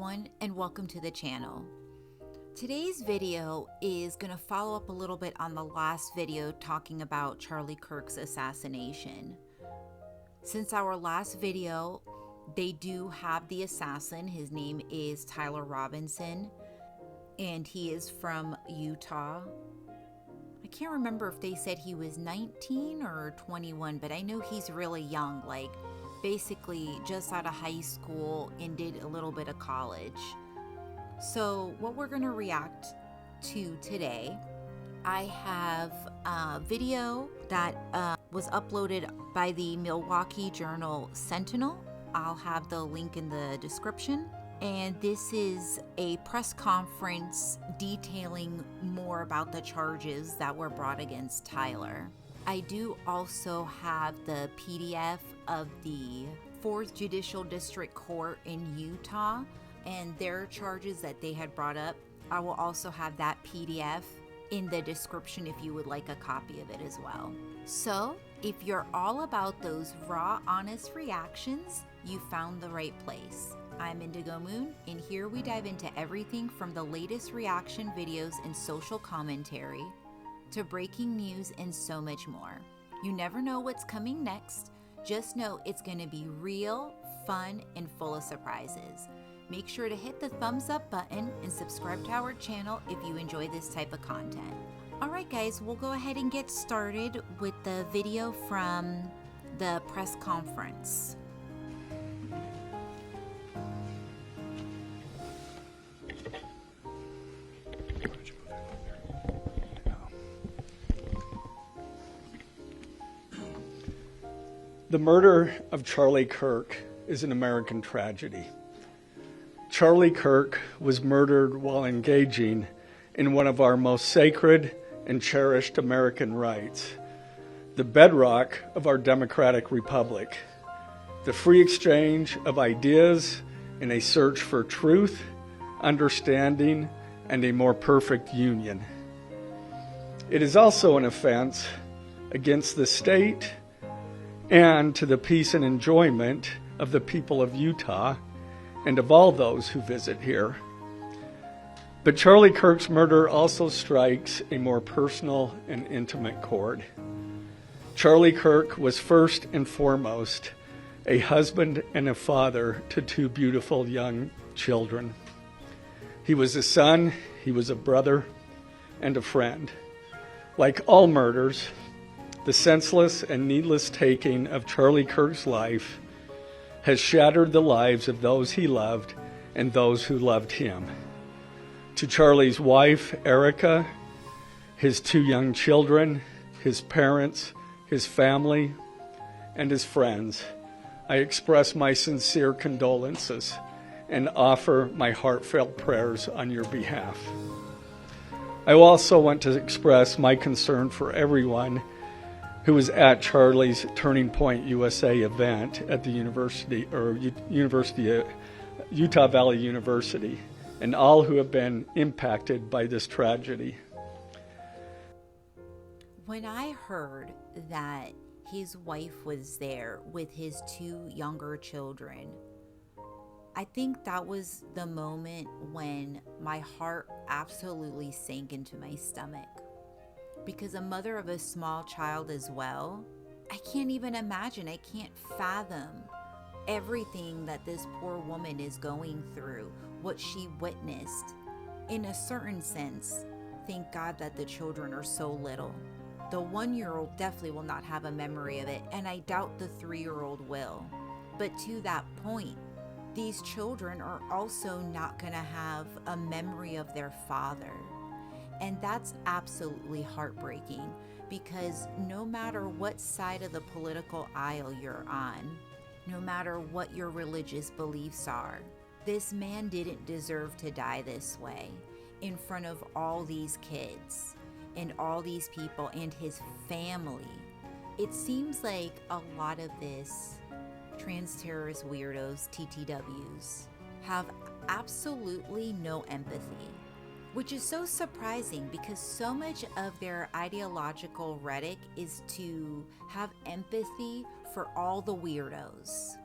everyone, and welcome to the channel. Today's video is going to follow up a little bit on the last video talking about Charlie Kirk's assassination. Since our last video, they do have the assassin. His name is Tyler Robinson, and he is from Utah. I can't remember if they said he was 19 or 21, but I know he's really young, like basically just out of high school and did a little bit of college. So what we're going to react to today, I have a video that was uploaded by the Milwaukee Journal Sentinel. I'll have the link in the description. And this is a press conference detailing more about the charges that were brought against Tyler. I do also have the PDF of the 4th Judicial District Court in Utah and their charges that they had brought up. I will also have that PDF in the description if you would like a copy of it as well. So if you're all about those raw, honest reactions, you found the right place. I'm Indigo Moon, and here we dive into everything from the latest reaction videos and social commentary to breaking news and so much more. You never know what's coming next. Just know it's going to be real, fun, and full of surprises. Make sure to hit the thumbs up button and subscribe to our channel if you enjoy this type of content. Alright guys, we'll go ahead and get started with the video from the press conference. The murder of Charlie Kirk is an American tragedy. Charlie Kirk was murdered while engaging in one of our most sacred and cherished American rights, the bedrock of our democratic republic, the free exchange of ideas in a search for truth, understanding, and a more perfect union. It is also an offense against the state and to the peace and enjoyment of the people of Utah and of all those who visit here. But Charlie Kirk's murder also strikes a more personal and intimate chord. Charlie Kirk was first and foremost a husband and a father to two beautiful young children. He was a son, he was a brother, and a friend. Like all murders, the senseless and needless taking of Charlie Kirk's life has shattered the lives of those he loved and those who loved him. To Charlie's wife, Erica, his two young children, his parents, his family, and his friends, I express my sincere condolences and offer my heartfelt prayers on your behalf. I also want to express my concern for everyone who was at Charlie's Turning Point USA event at the Utah Valley University, and all who have been impacted by this tragedy. When I heard that his wife was there with his two younger children, I think that was the moment when my heart absolutely sank into my stomach. Because a mother of a small child as well, I can't even imagine, I can't fathom everything that this poor woman is going through, what she witnessed. In a certain sense, thank God that the children are so little. The 1-year-old definitely will not have a memory of it, and I doubt the 3-year-old will. But to that point, these children are also not going to have a memory of their father. And that's absolutely heartbreaking, because no matter what side of the political aisle you're on, no matter what your religious beliefs are, this man didn't deserve to die this way in front of all these kids and all these people and his family. It seems like a lot of this trans terrorist weirdos, TTWs, have absolutely no empathy. Which is so surprising, because so much of their ideological rhetoric is to have empathy for all the weirdos.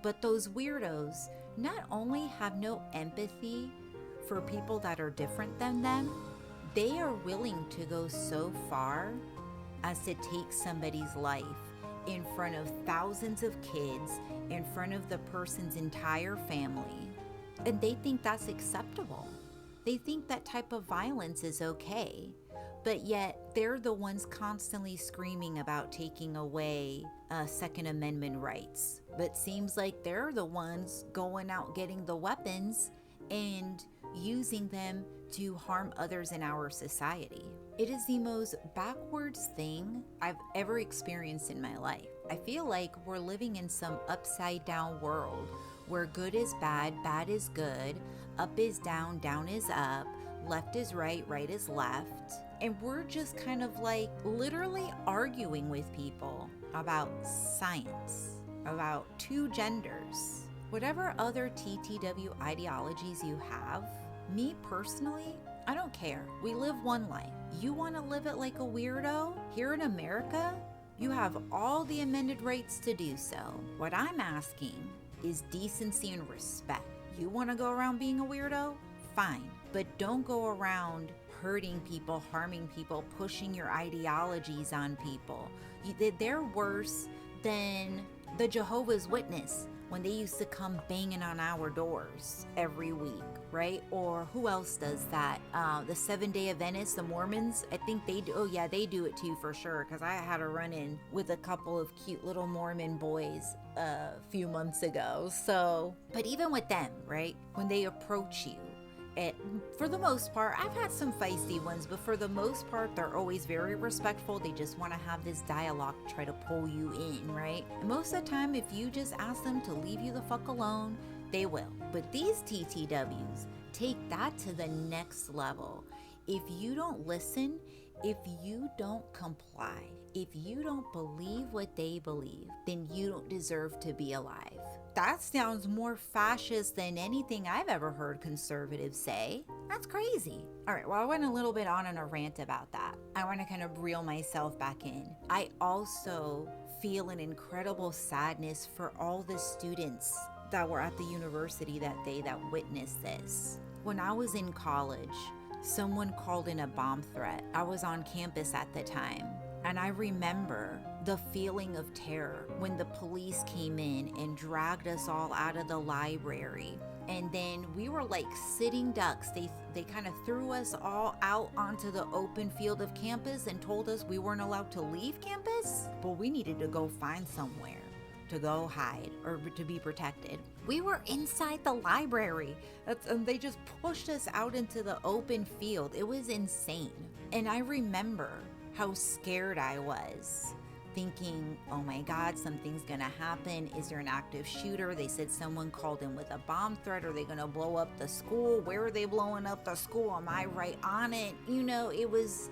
But those weirdos not only have no empathy for people that are different than them, they are willing to go so far as to take somebody's life in front of thousands of kids, in front of the person's entire family. And they think that's acceptable. They think that type of violence is okay. But yet they're the ones constantly screaming about taking away Second Amendment rights. But seems like they're the ones going out getting the weapons and using them to harm others in our society. It is the most backwards thing I've ever experienced in my life. I feel like we're living in some upside down world where good is bad, bad is good, up is down, down is up, left is right, right is left. And we're just kind of like literally arguing with people about science, about two genders, whatever other TTW ideologies you have. Me personally, I don't care. We live one life. You want to live it like a weirdo? Here in America, you have all the amended rights to do so. What I'm asking is decency and respect. You want to go around being a weirdo? Fine. But don't go around hurting people, harming people, pushing your ideologies on people. They're worse than the Jehovah's Witness when they used to come banging on our doors every week, right? Or who else does that? The Seventh-day Adventists, the Mormons, I think they do. Oh yeah, they do it too for sure, because I had a run-in with a couple of cute little Mormon boys a few months ago. So, but even with them, right? When they approach you, for the most part, I've had some feisty ones, but for the most part, they're always very respectful. They just want to have this dialogue, try to pull you in, right? And most of the time, if you just ask them to leave you the fuck alone, they will. But these TTWs take that to the next level. If you don't listen, if you don't comply, if you don't believe what they believe, then you don't deserve to be alive. That sounds more fascist than anything I've ever heard conservatives say. That's crazy. All right, well, I went a little bit on a rant about that. I want to kind of reel myself back in. I also feel an incredible sadness for all the students that were at the university that day that witnessed this. When I was in college, someone called in a bomb threat. I was on campus at the time. And I remember the feeling of terror when the police came in and dragged us all out of the library. And then we were like sitting ducks. They kind of threw us all out onto the open field of campus and told us we weren't allowed to leave campus, but we needed to go find somewhere to go hide or to be protected. We were inside the library. And they just pushed us out into the open field. It was insane. And I remember how scared I was, thinking, oh my God, something's gonna happen. Is there an active shooter? They said someone called in with a bomb threat. Are they gonna blow up the school? Where are they blowing up the school? Am I right on it? You know, it was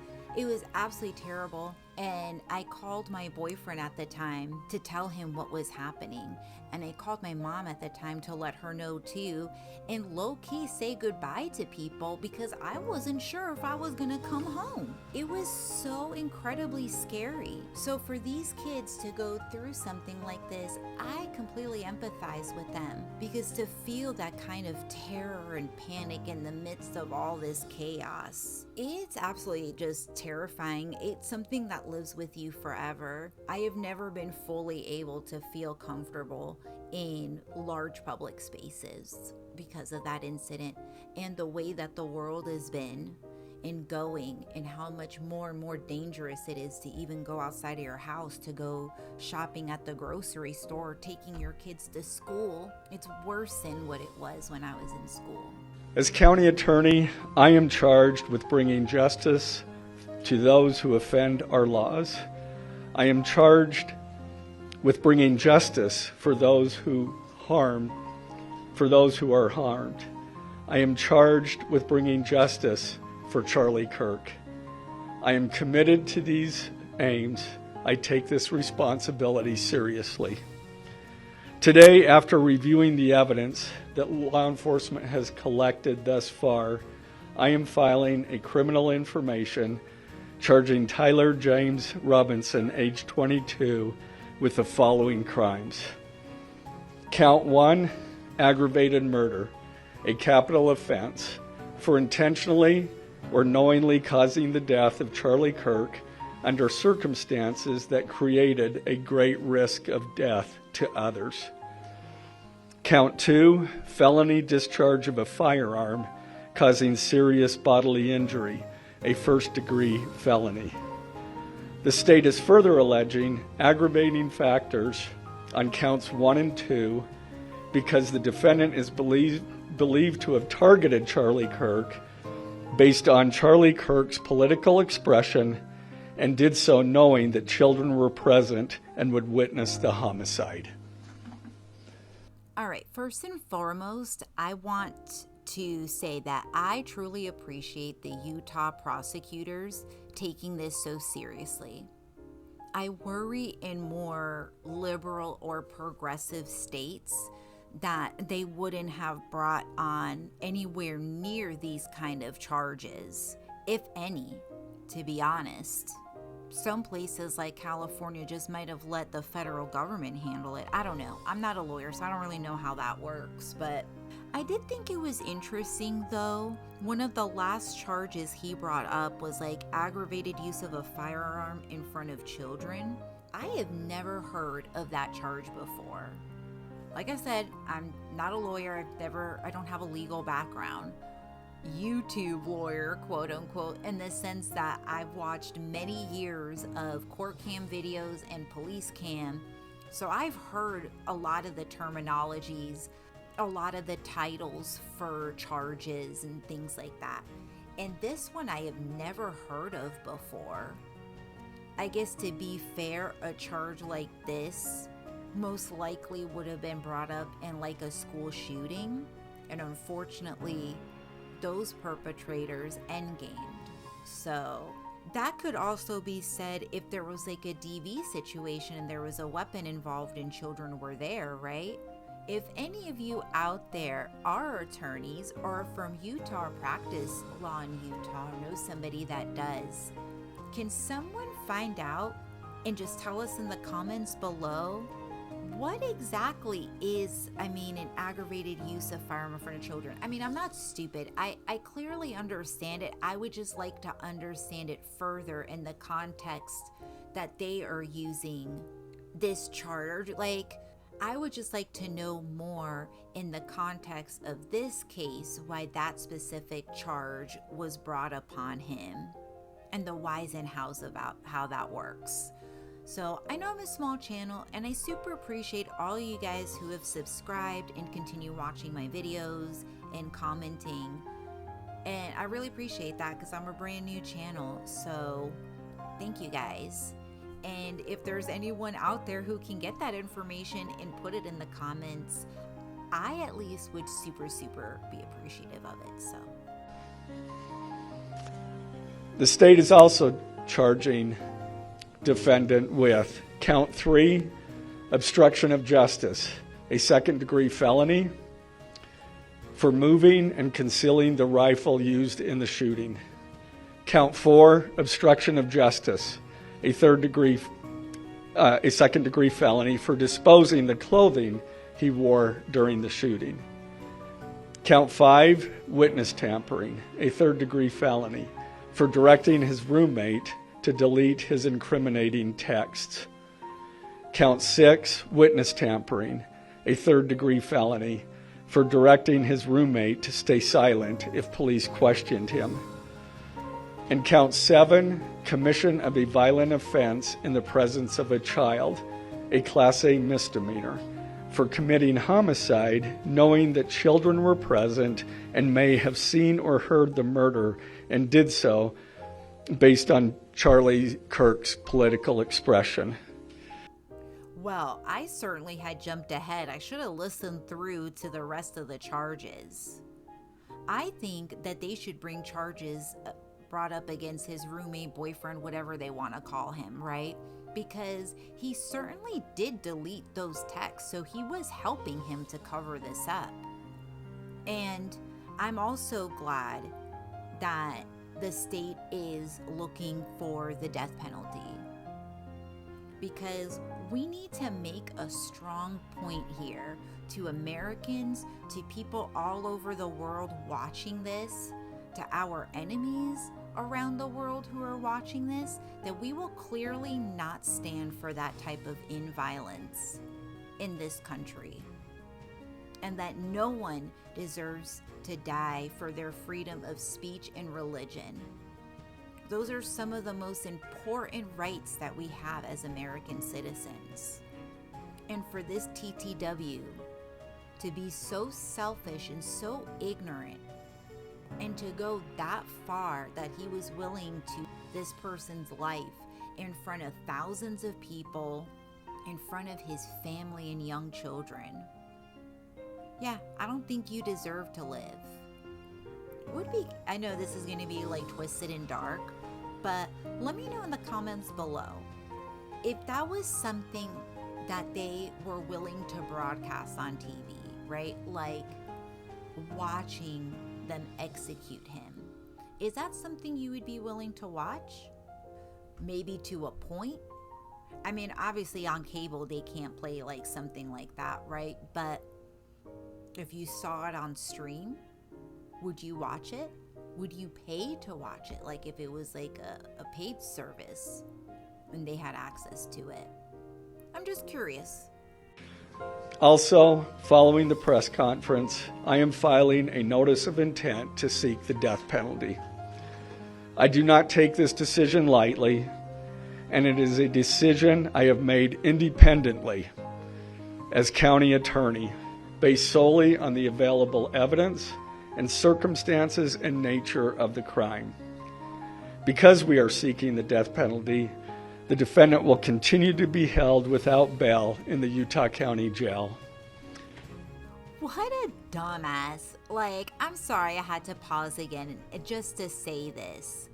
absolutely terrible. And I called my boyfriend at the time to tell him what was happening. And I called my mom at the time to let her know too, and low-key say goodbye to people because I wasn't sure if I was gonna come home. It was so incredibly scary. So for these kids to go through something like this, I completely empathize with them, because to feel that kind of terror and panic in the midst of all this chaos, it's absolutely just terrifying. It's something that lives with you forever. I have never been fully able to feel comfortable in large public spaces because of that incident, and the way that the world has been and going, and how much more and more dangerous it is to even go outside of your house to go shopping at the grocery store, taking your kids to school. It's worse than what it was when I was in school. As county attorney, I am charged with bringing justice to those who offend our laws. I am charged with bringing justice for those who are harmed. I am charged with bringing justice for Charlie Kirk. I am committed to these aims. I take this responsibility seriously. Today, after reviewing the evidence that law enforcement has collected thus far, I am filing a criminal information charging Tyler James Robinson, age 22, with the following crimes: Count 1, aggravated murder, a capital offense, for intentionally or knowingly causing the death of Charlie Kirk under circumstances that created a great risk of death to others. Count 2, felony discharge of a firearm causing serious bodily injury, a first-degree felony. The state is further alleging aggravating factors on counts 1 and 2 because the defendant is believed to have targeted Charlie Kirk based on Charlie Kirk's political expression and did so knowing that children were present and would witness the homicide. All right, first and foremost, I want to say that I truly appreciate the Utah prosecutors taking this so seriously. I worry in more liberal or progressive states that they wouldn't have brought on anywhere near these kind of charges, if any, to be honest. Some places like California just might have let the federal government handle it. I don't know. I'm not a lawyer, so I don't really know how that works, but I did think it was interesting though. One of the last charges he brought up was like aggravated use of a firearm in front of children. I have never heard of that charge before. Like I said, I'm not a lawyer. I don't have a legal background. YouTube lawyer, quote unquote, in the sense that I've watched many years of court cam videos and police cam. So I've heard a lot of the terminologies, a lot of the titles for charges and things like that. And this one I have never heard of before. I guess to be fair, a charge like this most likely would have been brought up in like a school shooting. And unfortunately, those perpetrators endgamed. So that could also be said if there was like a DV situation and there was a weapon involved and children were there, right? If any of you out there are attorneys or from Utah or practice law in Utah or know somebody that does, can someone find out and just tell us in the comments below what exactly is, an aggravated use of firearm in front of children? I'm not stupid. I clearly understand it. I would just like to understand it further in the context that they are using this charge. I would just like to know more in the context of this case, why that specific charge was brought upon him and the whys and hows about how that works. So I know I'm a small channel and I super appreciate all you guys who have subscribed and continue watching my videos and commenting. And I really appreciate that because I'm a brand new channel. So thank you guys. And if there's anyone out there who can get that information and put it in the comments, I at least would super be appreciative of it. So The state is also charging defendant with count 3, obstruction of justice, a second-degree felony for moving and concealing the rifle used in the shooting. Count 4, obstruction of justice, a second-degree felony for disposing the clothing he wore during the shooting. Count 5, witness tampering, a third-degree felony for directing his roommate to delete his incriminating texts. Count 6, witness tampering, a third-degree felony for directing his roommate to stay silent if police questioned him. And count 7, commission of a violent offense in the presence of a child, a Class A misdemeanor, for committing homicide knowing that children were present and may have seen or heard the murder and did so based on Charlie Kirk's political expression. Well, I certainly had jumped ahead. I should have listened through to the rest of the charges. I think that they should bring charges brought up against his roommate, boyfriend, whatever they want to call him, right? Because he certainly did delete those texts, so he was helping him to cover this up. And I'm also glad that the state is looking for the death penalty, because we need to make a strong point here to Americans, to people all over the world watching this, to our enemies around the world who are watching this, that we will clearly not stand for that type of inviolence in this country, and that no one deserves to die for their freedom of speech and religion. Those are some of the most important rights that we have as American citizens. And for this TTW to be so selfish and so ignorant, and to go that far that he was willing to this person's life in front of thousands of people, in front of his family and young children. Yeah, I don't think you deserve to live. I know this is going to be like twisted and dark, but let me know in the comments below if that was something that they were willing to broadcast on TV, right? Like watching them execute him. Is that something you would be willing to watch? Maybe to a point? I mean, obviously on cable they can't play like something like that, right? But if you saw it on stream, would you watch it? Would you pay to watch it? Like if it was like a paid service and they had access to it? I'm just curious. Also, following the press conference, I am filing a notice of intent to seek the death penalty. I do not take this decision lightly, and it is a decision I have made independently as county attorney, based solely on the available evidence and circumstances and nature of the crime. Because we are seeking the death penalty, the defendant will continue to be held without bail in the Utah County Jail. What a dumbass. Like, I'm sorry I had to pause again just to say this.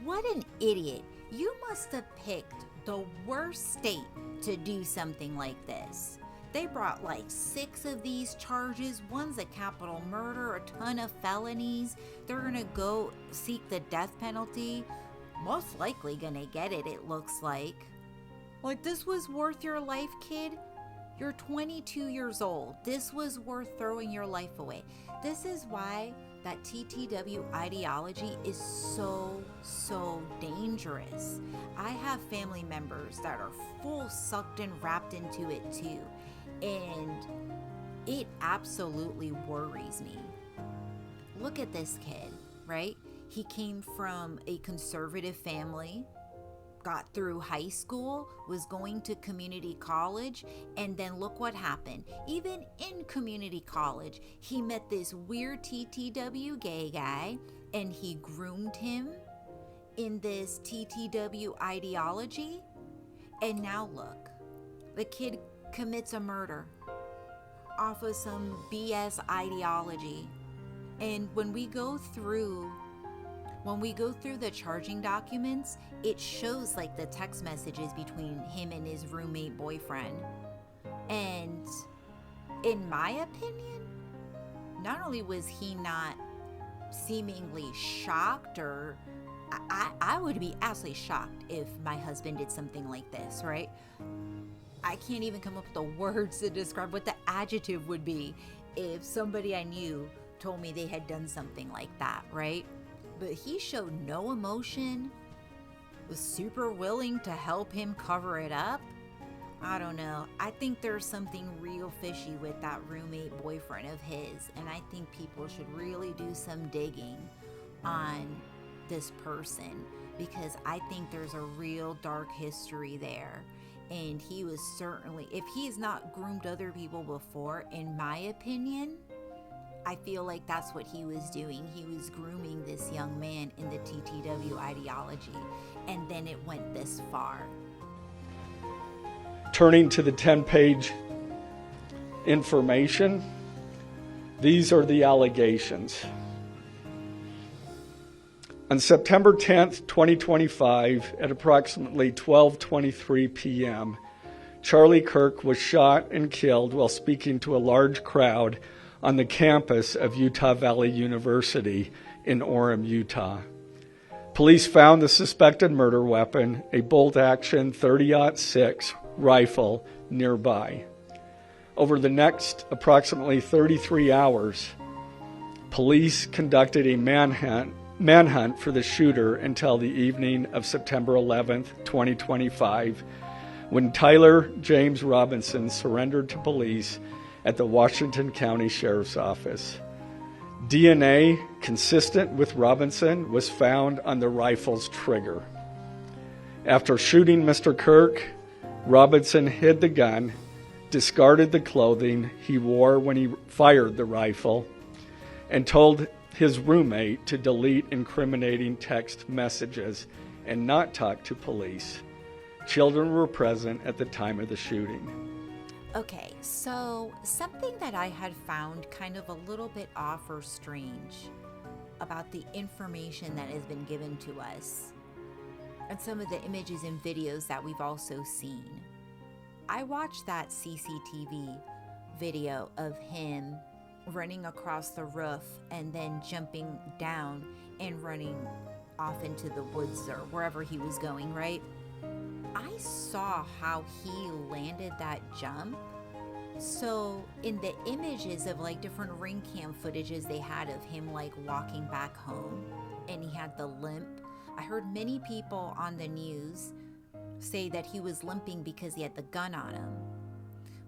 What an idiot. You must have picked the worst state to do something like this. They brought like 6 of these charges. One's a capital murder, a ton of felonies. They're gonna go seek the death penalty. Most likely gonna get it, it looks like. Like, this was worth your life, kid? You're 22 years old. This was worth throwing your life away. This is why that TTW ideology is so dangerous. I have family members that are full sucked and wrapped into it too. And it absolutely worries me. Look at this kid, right? He came from a conservative family, got through high school, was going to community college, and then look what happened. Even in community college, he met this weird TTW gay guy, and he groomed him in this TTW ideology. And now look, the kid commits a murder off of some BS ideology. And when we go through the charging documents, it shows like the text messages between him and his roommate boyfriend. And in my opinion, not only was he not seemingly shocked, or I would be absolutely shocked if my husband did something like this, right? I can't even come up with the words to describe what the adjective would be if somebody I knew told me they had done something like that, right? But he showed no emotion, was super willing to help him cover it up. I don't know. I think there's something real fishy with that roommate boyfriend of his, and I think people should really do some digging on this person, because I think there's a real dark history there. And he was certainly, if he's not groomed other people before, in my opinion, I feel like that's what he was doing. He was grooming this young man in the TTW ideology, and then it went this far. Turning to the 10-page information, these are the allegations. On September 10th, 2025, at approximately 12:23 p.m., Charlie Kirk was shot and killed while speaking to a large crowd on the campus of Utah Valley University in Orem, Utah. Police found the suspected murder weapon, a bolt-action .30-06 rifle nearby. Over the next approximately 33 hours, police conducted a manhunt for the shooter until the evening of September 11th, 2025, when Tyler James Robinson surrendered to police at the Washington County Sheriff's Office. DNA consistent with Robinson was found on the rifle's trigger. After shooting Mr. Kirk, Robinson hid the gun, discarded the clothing he wore when he fired the rifle, and told his roommate to delete incriminating text messages and not talk to police. Children were present at the time of the shooting. Okay, so something that I had found kind of a little bit off or strange about the information that has been given to us and some of the images and videos that we've also seen. I watched that CCTV video of him running across the roof and then jumping down and running off into the woods or wherever he was going, right? I saw how he landed that jump. So in the images of like different ring cam footages they had of him like walking back home and he had the limp, I heard many people on the news say that he was limping because he had the gun on him.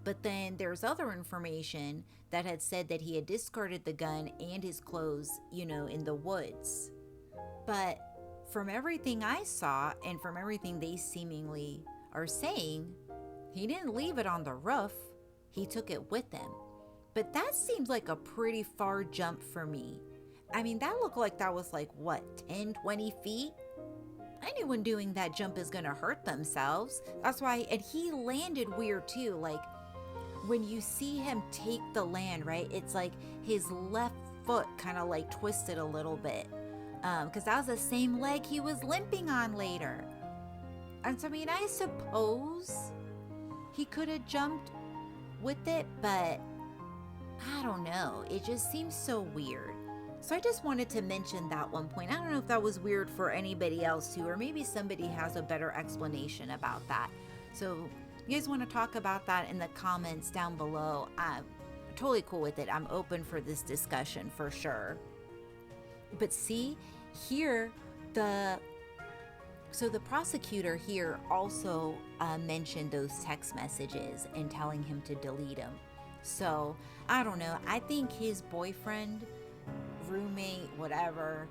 But then there's other information that had said that he had discarded the gun and his clothes, in the woods. But from everything I saw and from everything they seemingly are saying, he didn't leave it on the roof. He took it with him. But that seems like a pretty far jump for me. I mean, that looked like that was like, 10, 20 feet? Anyone doing that jump is gonna hurt themselves. That's why, and he landed weird too. Like, when you see him take the land, right, it's like his left foot kind of like twisted a little bit. Because that was the same leg he was limping on later. And so, I mean, I suppose he could have jumped with it, but I don't know. It just seems so weird. So I just wanted to mention that one point. I don't know if that was weird for anybody else too, or maybe somebody has a better explanation about that. So you guys want to talk about that in the comments down below? I'm totally cool with it. I'm open for this discussion for sure. But see, here, the prosecutor here also mentioned those text messages and telling him to delete them. So I don't know. I think his boyfriend, roommate, whatever,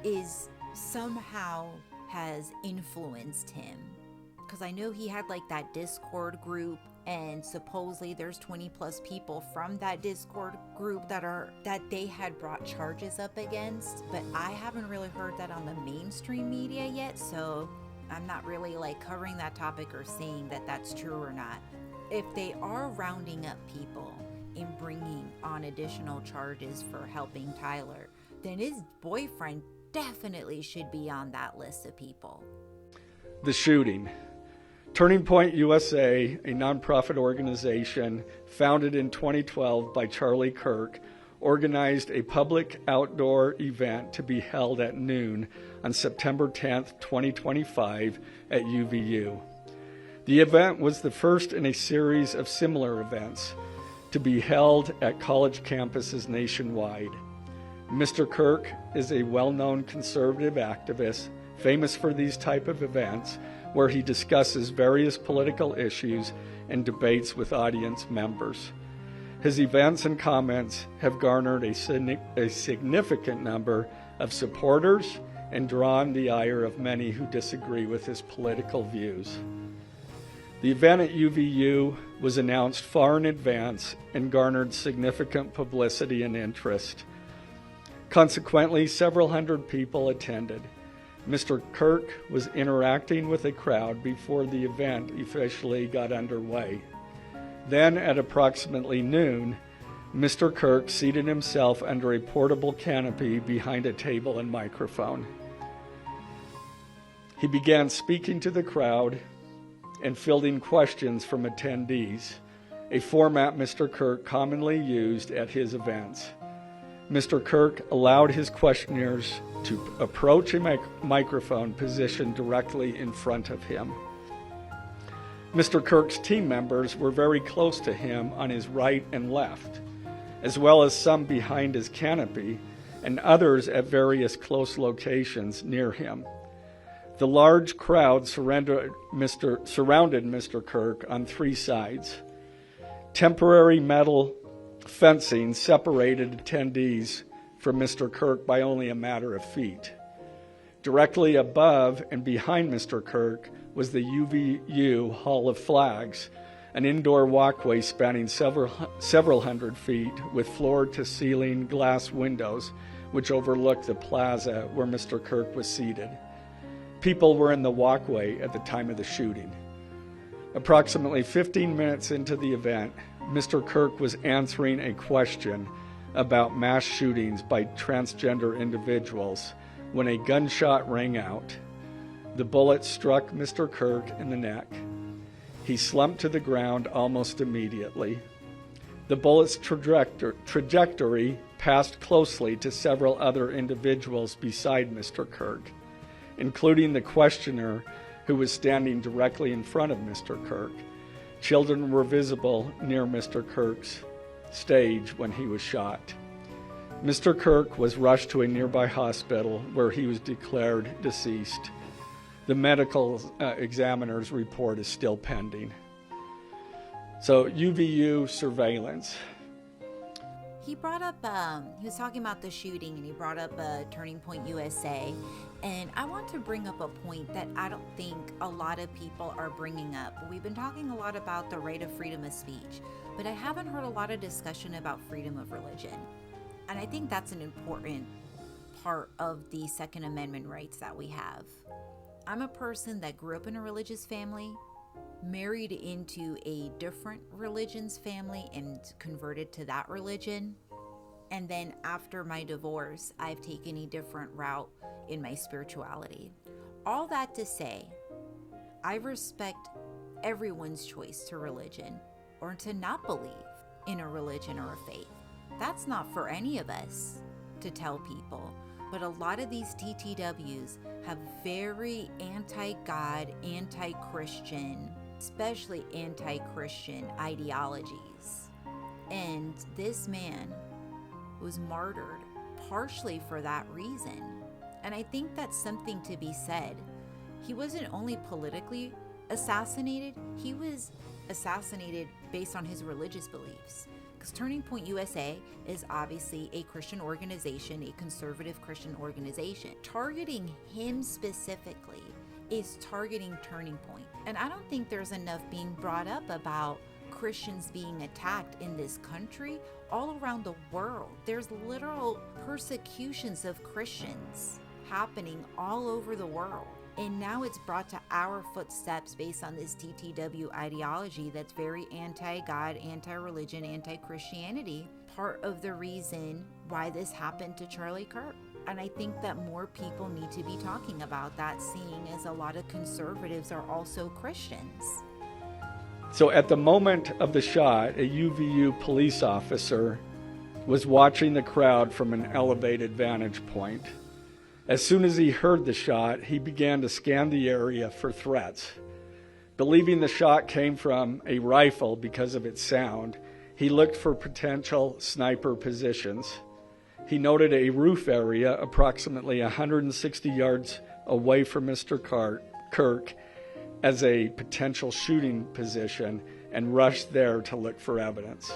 is somehow has influenced him. Because I know he had like that Discord group, and supposedly there's 20 plus people from that Discord group that they had brought charges up against, but I haven't really heard that on the mainstream media yet, so I'm not really like covering that topic or saying that that's true or not. If they are rounding up people and bringing on additional charges for helping Tyler, then his boyfriend definitely should be on that list of people. The shooting. Turning Point USA, a nonprofit organization founded in 2012 by Charlie Kirk, organized a public outdoor event to be held at noon on September 10th, 2025 at UVU. The event was the first in a series of similar events to be held at college campuses nationwide. Mr. Kirk is a well-known conservative activist famous for these type of events, where he discusses various political issues and debates with audience members. His events and comments have garnered a significant number of supporters and drawn the ire of many who disagree with his political views. The event at UVU was announced far in advance and garnered significant publicity and interest. Consequently, several hundred people attended. Mr. Kirk was interacting with a crowd before the event officially got underway. Then, at approximately noon, Mr. Kirk seated himself under a portable canopy behind a table and microphone. He began speaking to the crowd and fielding questions from attendees, a format Mr. Kirk commonly used at his events. Mr. Kirk allowed his questioners to approach a microphone positioned directly in front of him. Mr. Kirk's team members were very close to him on his right and left, as well as some behind his canopy and others at various close locations near him. The large crowd surrounded Mr. Kirk on three sides. Temporary metal fencing separated attendees from Mr. Kirk by only a matter of feet. Directly above and behind Mr. Kirk was the UVU Hall of Flags, an indoor walkway spanning several hundred feet with floor-to-ceiling glass windows which overlooked the plaza where Mr. Kirk was seated. People were in the walkway at the time of the shooting. Approximately 15 minutes into the event, Mr. Kirk was answering a question about mass shootings by transgender individuals when a gunshot rang out. The bullet struck Mr. Kirk in the neck. He slumped to the ground almost immediately. The bullet's trajectory passed closely to several other individuals beside Mr. Kirk, including the questioner who was standing directly in front of Mr. Kirk. Children were visible near Mr. Kirk's stage when he was shot. Mr. Kirk was rushed to a nearby hospital where he was declared deceased. The medical examiner's report is still pending. So UVU surveillance. He brought up, he was talking about the shooting, and he brought up Turning Point USA. And I want to bring up a point that I don't think a lot of people are bringing up. We've been talking a lot about the right of freedom of speech, but I haven't heard a lot of discussion about freedom of religion. And I think that's an important part of the Second Amendment rights that we have. I'm a person that grew up in a religious family, married into a different religion's family and converted to that religion. And then after my divorce, I've taken a different route in my spirituality. All that to say, I respect everyone's choice to religion or to not believe in a religion or a faith. That's not for any of us to tell people. But a lot of these TTWs have very anti-God, anti-Christian, especially anti-Christian ideologies. And this man was martyred partially for that reason. And I think that's something to be said. He wasn't only politically assassinated, he was assassinated based on his religious beliefs. Because Turning Point USA is obviously a Christian organization, a conservative Christian organization. Targeting him specifically is targeting Turning Point. And I don't think there's enough being brought up about Christians being attacked in this country, all around the world. There's literal persecutions of Christians happening all over the world. And now it's brought to our footsteps based on this TTW ideology that's very anti-God, anti-religion, anti-Christianity. Part of the reason why this happened to Charlie Kirk. And I think that more people need to be talking about that, seeing as a lot of conservatives are also Christians. So at the moment of the shot, a UVU police officer was watching the crowd from an elevated vantage point. As soon as he heard the shot, he began to scan the area for threats. Believing the shot came from a rifle because of its sound, he looked for potential sniper positions. He noted a roof area approximately 160 yards away from Mr. Kirk as a potential shooting position and rushed there to look for evidence.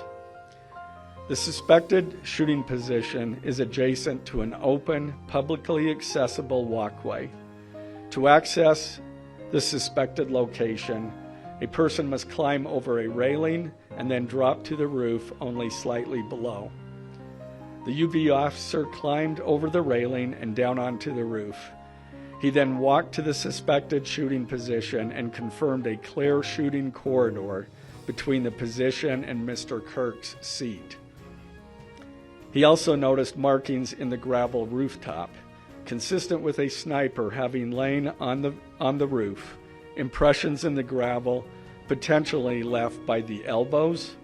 The suspected shooting position is adjacent to an open, publicly accessible walkway. To access the suspected location, a person must climb over a railing and then drop to the roof only slightly below. The UV officer climbed over the railing and down onto the roof. He then walked to the suspected shooting position and confirmed a clear shooting corridor between the position and Mr. Kirk's seat. He also noticed markings in the gravel rooftop, consistent with a sniper having lain on the roof, impressions in the gravel potentially left by the elbows,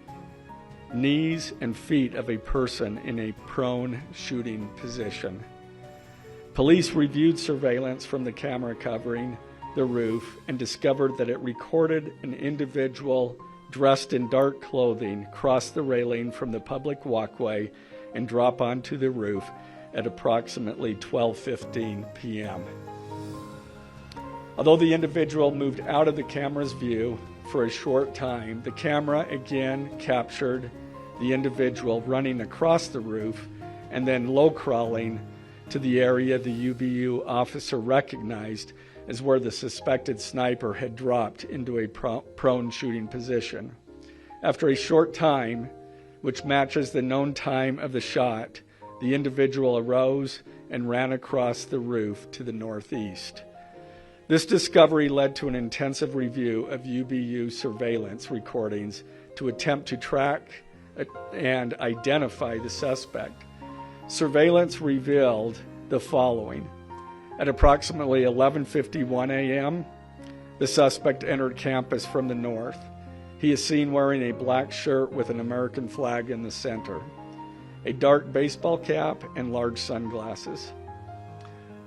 knees, and feet of a person in a prone shooting position. Police reviewed surveillance from the camera covering the roof and discovered that it recorded an individual dressed in dark clothing cross the railing from the public walkway and drop onto the roof at approximately 12:15 p.m. Although the individual moved out of the camera's view for a short time, the camera again captured the individual running across the roof and then low crawling to the area the UVU officer recognized as where the suspected sniper had dropped into a prone shooting position. After a short time, which matches the known time of the shot, the individual arose and ran across the roof to the northeast. This discovery led to an intensive review of UVU surveillance recordings to attempt to track and identify the suspect. Surveillance revealed the following. At approximately 11:51 a.m., the suspect entered campus from the north. He is seen wearing a black shirt with an American flag in the center, a dark baseball cap, and large sunglasses.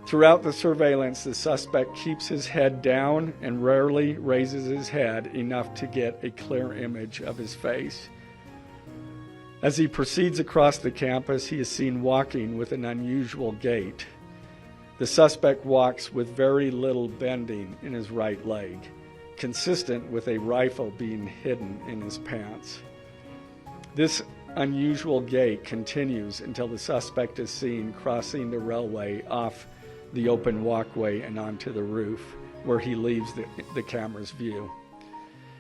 Throughout the surveillance, the suspect keeps his head down and rarely raises his head enough to get a clear image of his face. As he proceeds across the campus, he is seen walking with an unusual gait. The suspect walks with very little bending in his right leg, consistent with a rifle being hidden in his pants. This unusual gait continues until the suspect is seen crossing the railway off the open walkway and onto the roof, where he leaves the camera's view.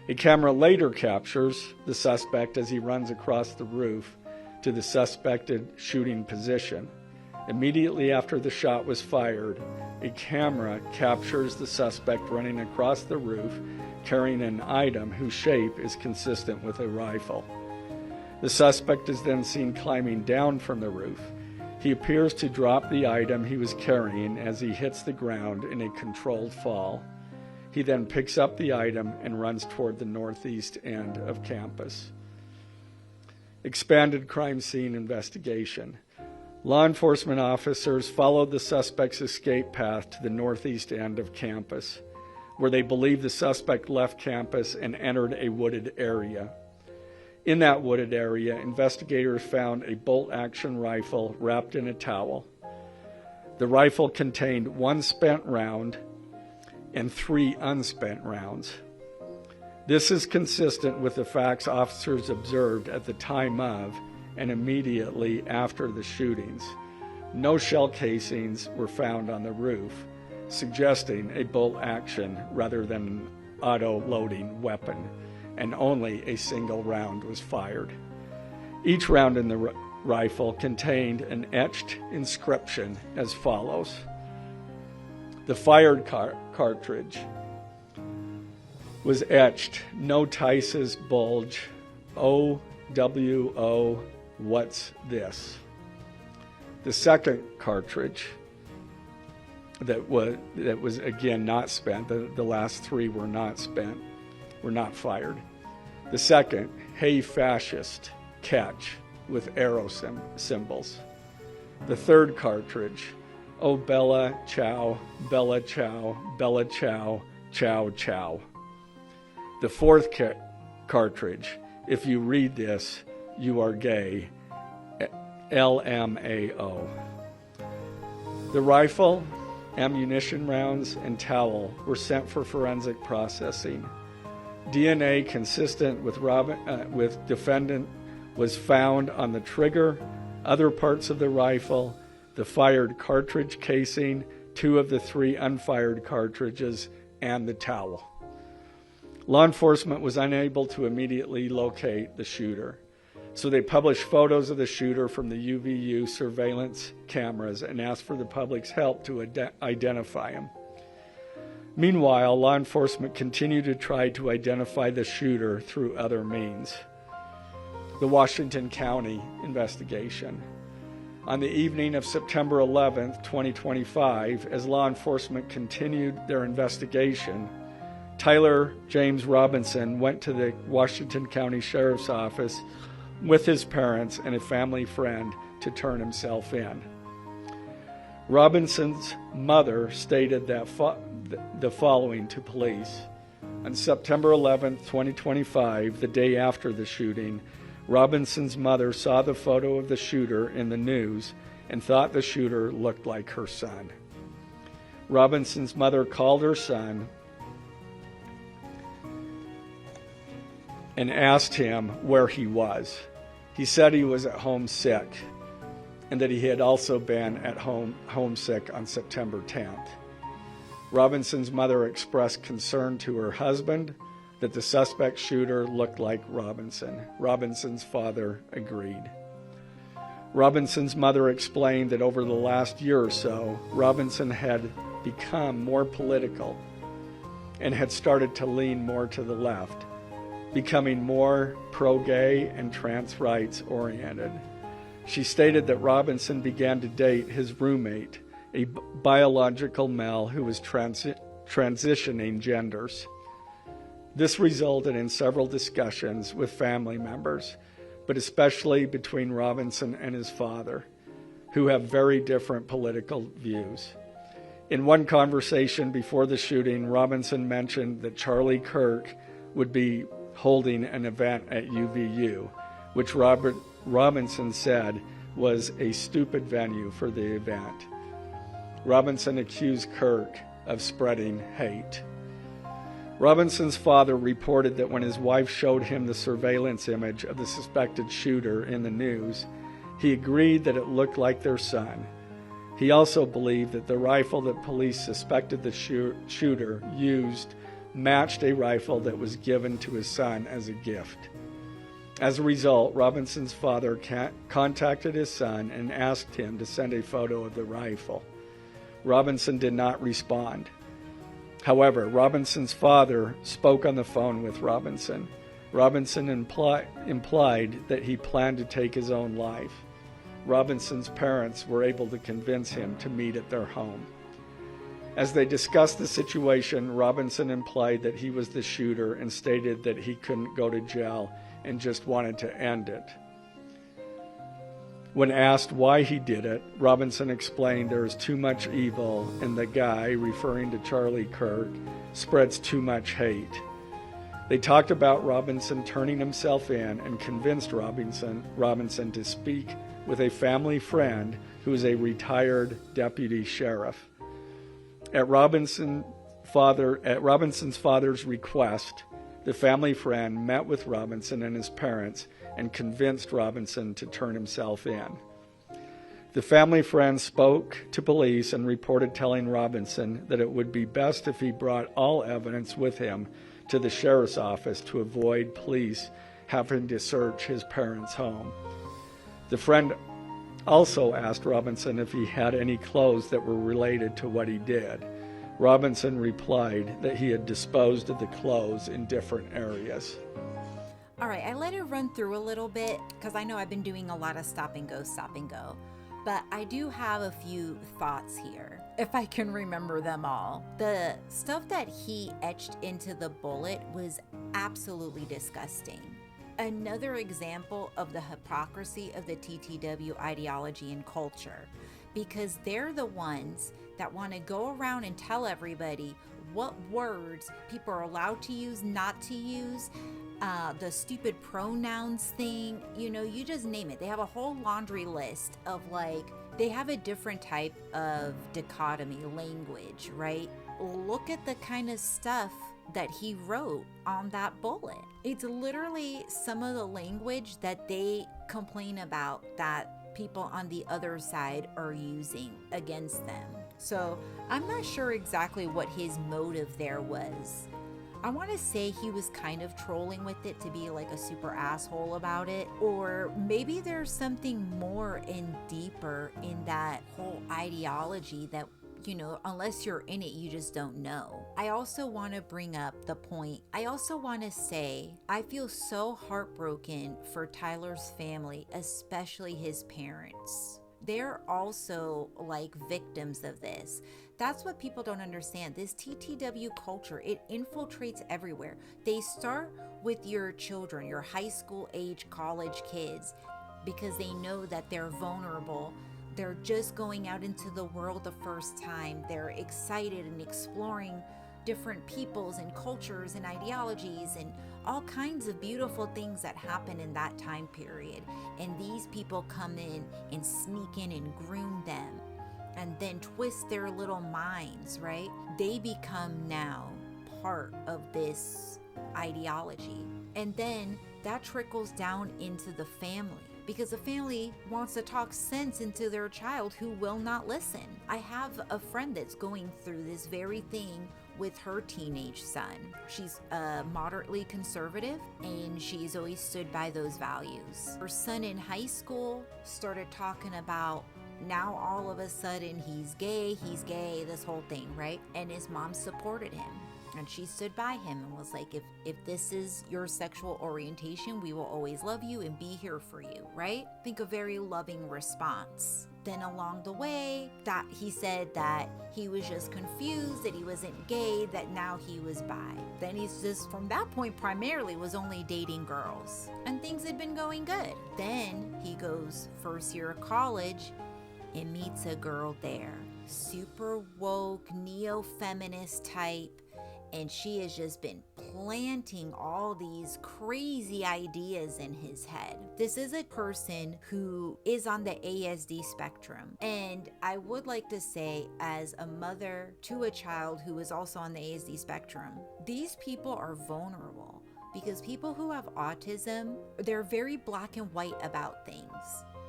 A camera later captures the suspect as he runs across the roof to the suspected shooting position. Immediately after the shot was fired, a camera captures the suspect running across the roof carrying an item whose shape is consistent with a rifle. The suspect is then seen climbing down from the roof. He appears to drop the item he was carrying as he hits the ground in a controlled fall. He then picks up the item and runs toward the northeast end of campus. Expanded crime scene investigation. Law enforcement officers followed the suspect's escape path to the northeast end of campus, where they believe the suspect left campus and entered a wooded area. In that wooded area, investigators found a bolt-action rifle wrapped in a towel. The rifle contained 1 spent round and 3 unspent rounds. This is consistent with the facts officers observed at the time of and immediately after the shootings. No shell casings were found on the roof, suggesting a bolt action rather than an auto-loading weapon, and only a single round was fired. Each round in the rifle contained an etched inscription as follows. The fired cartridge was etched, "No Tice's bulge, OWO, what's this?" The second cartridge that was again not spent, the last 3 were not spent, were not fired. The second, "Hey fascist, catch," with arrow symbols. The third cartridge, "Oh Bella Chow, Bella Chow, Bella Chow, Chow Chow." The fourth cartridge, "If you read this, you are gay, LMAO." The rifle, ammunition rounds, and towel were sent for forensic processing. DNA consistent with defendant was found on the trigger, other parts of the rifle, the fired cartridge casing, 2 of the 3 unfired cartridges, and the towel. Law enforcement was unable to immediately locate the shooter, so they published photos of the shooter from the UVU surveillance cameras and asked for the public's help to identify him. Meanwhile, law enforcement continued to try to identify the shooter through other means. The Washington County investigation. On the evening of September 11th, 2025, as law enforcement continued their investigation, Tyler James Robinson went to the Washington County Sheriff's Office with his parents and a family friend to turn himself in. Robinson's mother stated that the following to police. On September 11, 2025, the day after the shooting, Robinson's mother saw the photo of the shooter in the news and thought the shooter looked like her son. Robinson's mother called her son and asked him where he was. He said he was at home sick and that he had also been at home homesick on September 10th. Robinson's mother expressed concern to her husband that the suspect shooter looked like Robinson. Robinson's father agreed. Robinson's mother explained that over the last year or so, Robinson had become more political and had started to lean more to the left, becoming more pro-gay and trans rights oriented. She stated that Robinson began to date his roommate, a biological male who was transitioning genders. This resulted in several discussions with family members, but especially between Robinson and his father, who have very different political views. In one conversation before the shooting, Robinson mentioned that Charlie Kirk would be holding an event at UVU, which Robinson said was a stupid venue for the event. Robinson accused Kirk of spreading hate. Robinson's father reported that when his wife showed him the surveillance image of the suspected shooter in the news, he agreed that it looked like their son. He also believed that the rifle that police suspected the shooter used matched a rifle that was given to his son as a gift. As a result, Robinson's father contacted his son and asked him to send a photo of the rifle. Robinson did not respond. However, Robinson's father spoke on the phone with Robinson. Robinson implied that he planned to take his own life. Robinson's parents were able to convince him to meet at their home. As they discussed the situation, Robinson implied that he was the shooter and stated that he couldn't go to jail and just wanted to end it. When asked why he did it, Robinson explained there is too much evil and the guy, referring to Charlie Kirk, spreads too much hate. They talked about Robinson turning himself in and convinced Robinson to speak with a family friend who is a retired deputy sheriff. At Robinson's father's request, the family friend met with Robinson and his parents and convinced Robinson to turn himself in. The family friend spoke to police and reported telling Robinson that it would be best if he brought all evidence with him to the sheriff's office to avoid police having to search his parents' home. The friend also asked Robinson if he had any clothes that were related to what he did. Robinson replied that he had disposed of the clothes in different areas. All right, I let it run through a little bit because I know I've been doing a lot of stop and go. But I do have a few thoughts here, if I can remember them all. The stuff that he etched into the bullet was absolutely disgusting. Another example of the hypocrisy of the TTW ideology and culture, because they're the ones that want to go around and tell everybody what words people are allowed to use, not to use, the stupid pronouns thing, you just name it. They have a whole laundry list of they have a different type of dichotomy language, right? Look at the kind of stuff that he wrote on that bullet. It's literally some of the language that they complain about that people on the other side are using against them. So I'm not sure exactly what his motive there was. I want to say he was kind of trolling with it to be like a super asshole about it, or maybe there's something more and deeper in that whole ideology that, unless you're in it, you just don't know. I also want to bring up the point. I also want to say I feel so heartbroken for Tyler's family, especially his parents. They're also victims of this. That's what people don't understand. This TTW culture, it infiltrates everywhere. They start with your children, your high school age college kids, because they know that they're vulnerable They're just going out into the world the first time. They're excited and exploring different peoples and cultures and ideologies and all kinds of beautiful things that happen in that time period. And these people come in and sneak in and groom them and then twist their little minds, right? They become now part of this ideology. And then that trickles down into the family, because the family wants to talk sense into their child who will not listen. I have a friend that's going through this very thing with her teenage son. She's moderately conservative, and she's always stood by those values. Her son in high school started talking about, now all of a sudden he's gay, this whole thing, right? And his mom supported him. And she stood by him and was like, if this is your sexual orientation, we will always love you and be here for you, right? I think a very loving response. Then along the way, that he said that he was just confused, that he wasn't gay, that now he was bi. Then he's just, from that point primarily, was only dating girls. And things had been going good. Then he goes first year of college and meets a girl there. Super woke, neo-feminist type. And she has just been planting all these crazy ideas in his head. This is a person who is on the ASD spectrum. And I would like to say, as a mother to a child who is also on the ASD spectrum, these people are vulnerable because people who have autism, they're very black and white about things.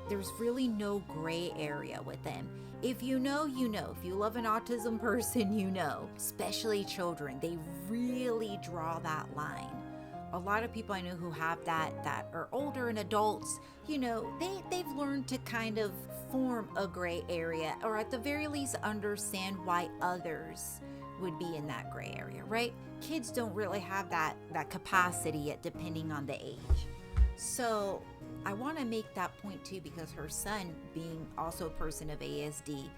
There's really no gray area with them. If you know, you know. If you love an autism person, you know. Especially children, they really draw that line. A lot of people I know who have that are older and adults, you know, they've learned to kind of form a gray area, or at the very least understand why others would be in that gray area, right? Kids don't really have that capacity yet, depending on the age. So I want to make that point too, because her son, being also a person of ASD,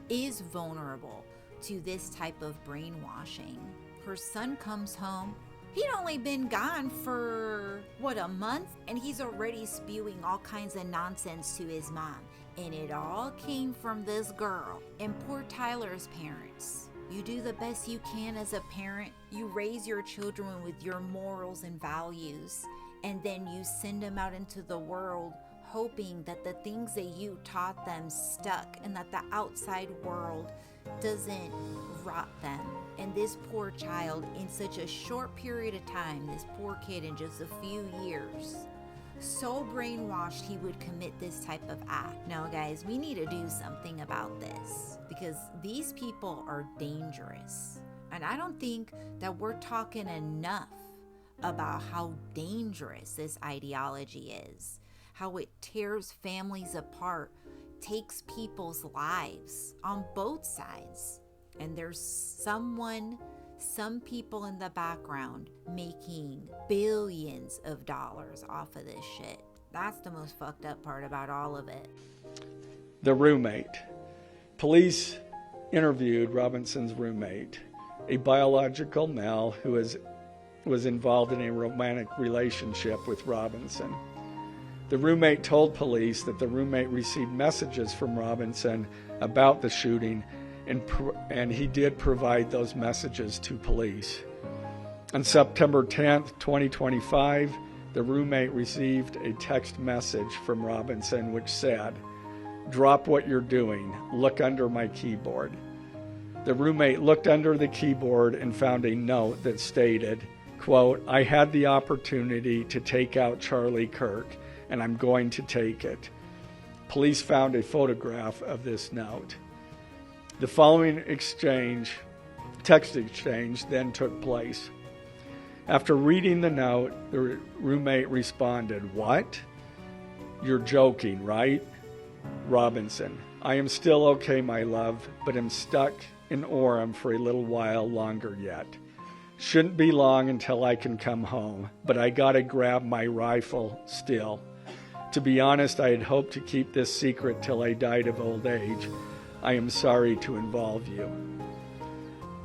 is vulnerable to this type of brainwashing. Her son comes home. He'd only been gone for, a month? And he's already spewing all kinds of nonsense to his mom. And it all came from this girl. And poor Tyler's parents. You do the best you can as a parent. You raise your children with your morals and values. And then you send them out into the world hoping that the things that you taught them stuck and that the outside world doesn't rot them. And this poor child, in such a short period of time, this poor kid in just a few years, so brainwashed he would commit this type of act. Now, guys, we need to do something about this because these people are dangerous. And I don't think that we're talking enough about how dangerous this ideology is, how it tears families apart, takes people's lives on both sides. And there's some people in the background making billions of dollars off of this shit. That's the most fucked up part about all of it. The roommate. Police interviewed Robinson's roommate, a biological male who was involved in a romantic relationship with Robinson. The roommate told police that the roommate received messages from Robinson about the shooting, and he did provide those messages to police. On September 10th, 2025, the roommate received a text message from Robinson which said, "Drop what you're doing. Look under my keyboard." The roommate looked under the keyboard and found a note that stated, quote, "I had the opportunity to take out Charlie Kirk, and I'm going to take it." Police found a photograph of this note. The following text exchange, then took place. After reading the note, the roommate responded, "What? You're joking, right?" Robinson, "I am still okay, my love, but am stuck in Orem for a little while longer yet. Shouldn't be long until I can come home, but I gotta grab my rifle still. To be honest, I had hoped to keep this secret till I died of old age. I am sorry to involve you."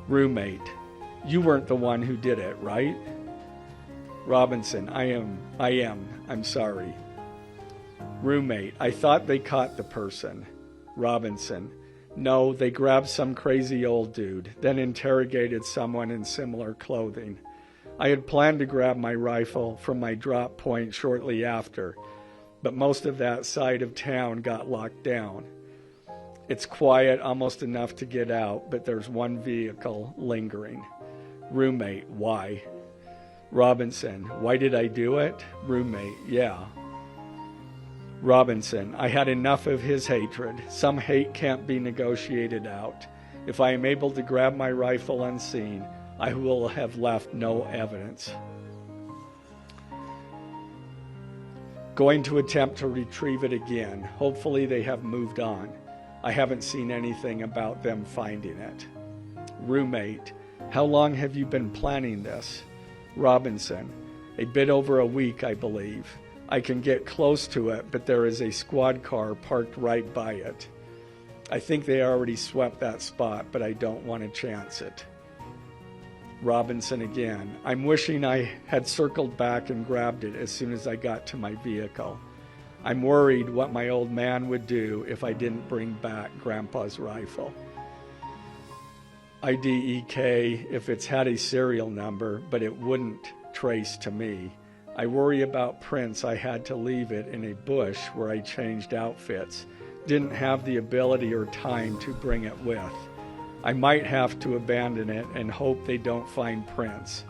Roommate, "You weren't the one who did it, right?" Robinson, I am. I'm sorry." Roommate, I thought they caught the person. Robinson, no, they grabbed some crazy old dude, then interrogated someone in similar clothing. I had planned to grab my rifle from my drop point shortly after, but most of that side of town got locked down. It's quiet, almost enough to get out, but there's one vehicle lingering. Roommate, why? Robinson, why did I do it? Roommate, yeah. Robinson, I had enough of his hatred. Some hate can't be negotiated out. If I am able to grab my rifle unseen, I will have left no evidence. Going to attempt to retrieve it again. Hopefully they have moved on. I haven't seen anything about them finding it. Roommate, how long have you been planning this? Robinson, a bit over a week, I believe. I can get close to it, but there is a squad car parked right by it. I think they already swept that spot, but I don't want to chance it. Robinson again, I'm wishing I had circled back and grabbed it as soon as I got to my vehicle. I'm worried what my old man would do if I didn't bring back Grandpa's rifle. IDEK if it's had a serial number, but it wouldn't trace to me. I worry about prints. I had to leave it in a bush where I changed outfits. Didn't have the ability or time to bring it with. I might have to abandon it and hope they don't find prints.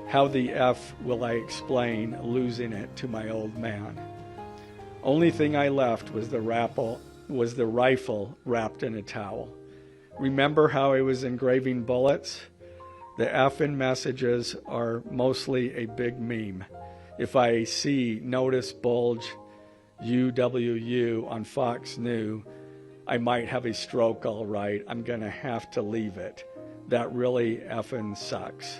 How the F will I explain losing it to my old man? Only thing I left was the rifle wrapped in a towel. Remember how I was engraving bullets? The F in messages are mostly a big meme. If I see notice bulge UVU on Fox News, I might have a stroke all right. I'm gonna have to leave it. That really effing sucks.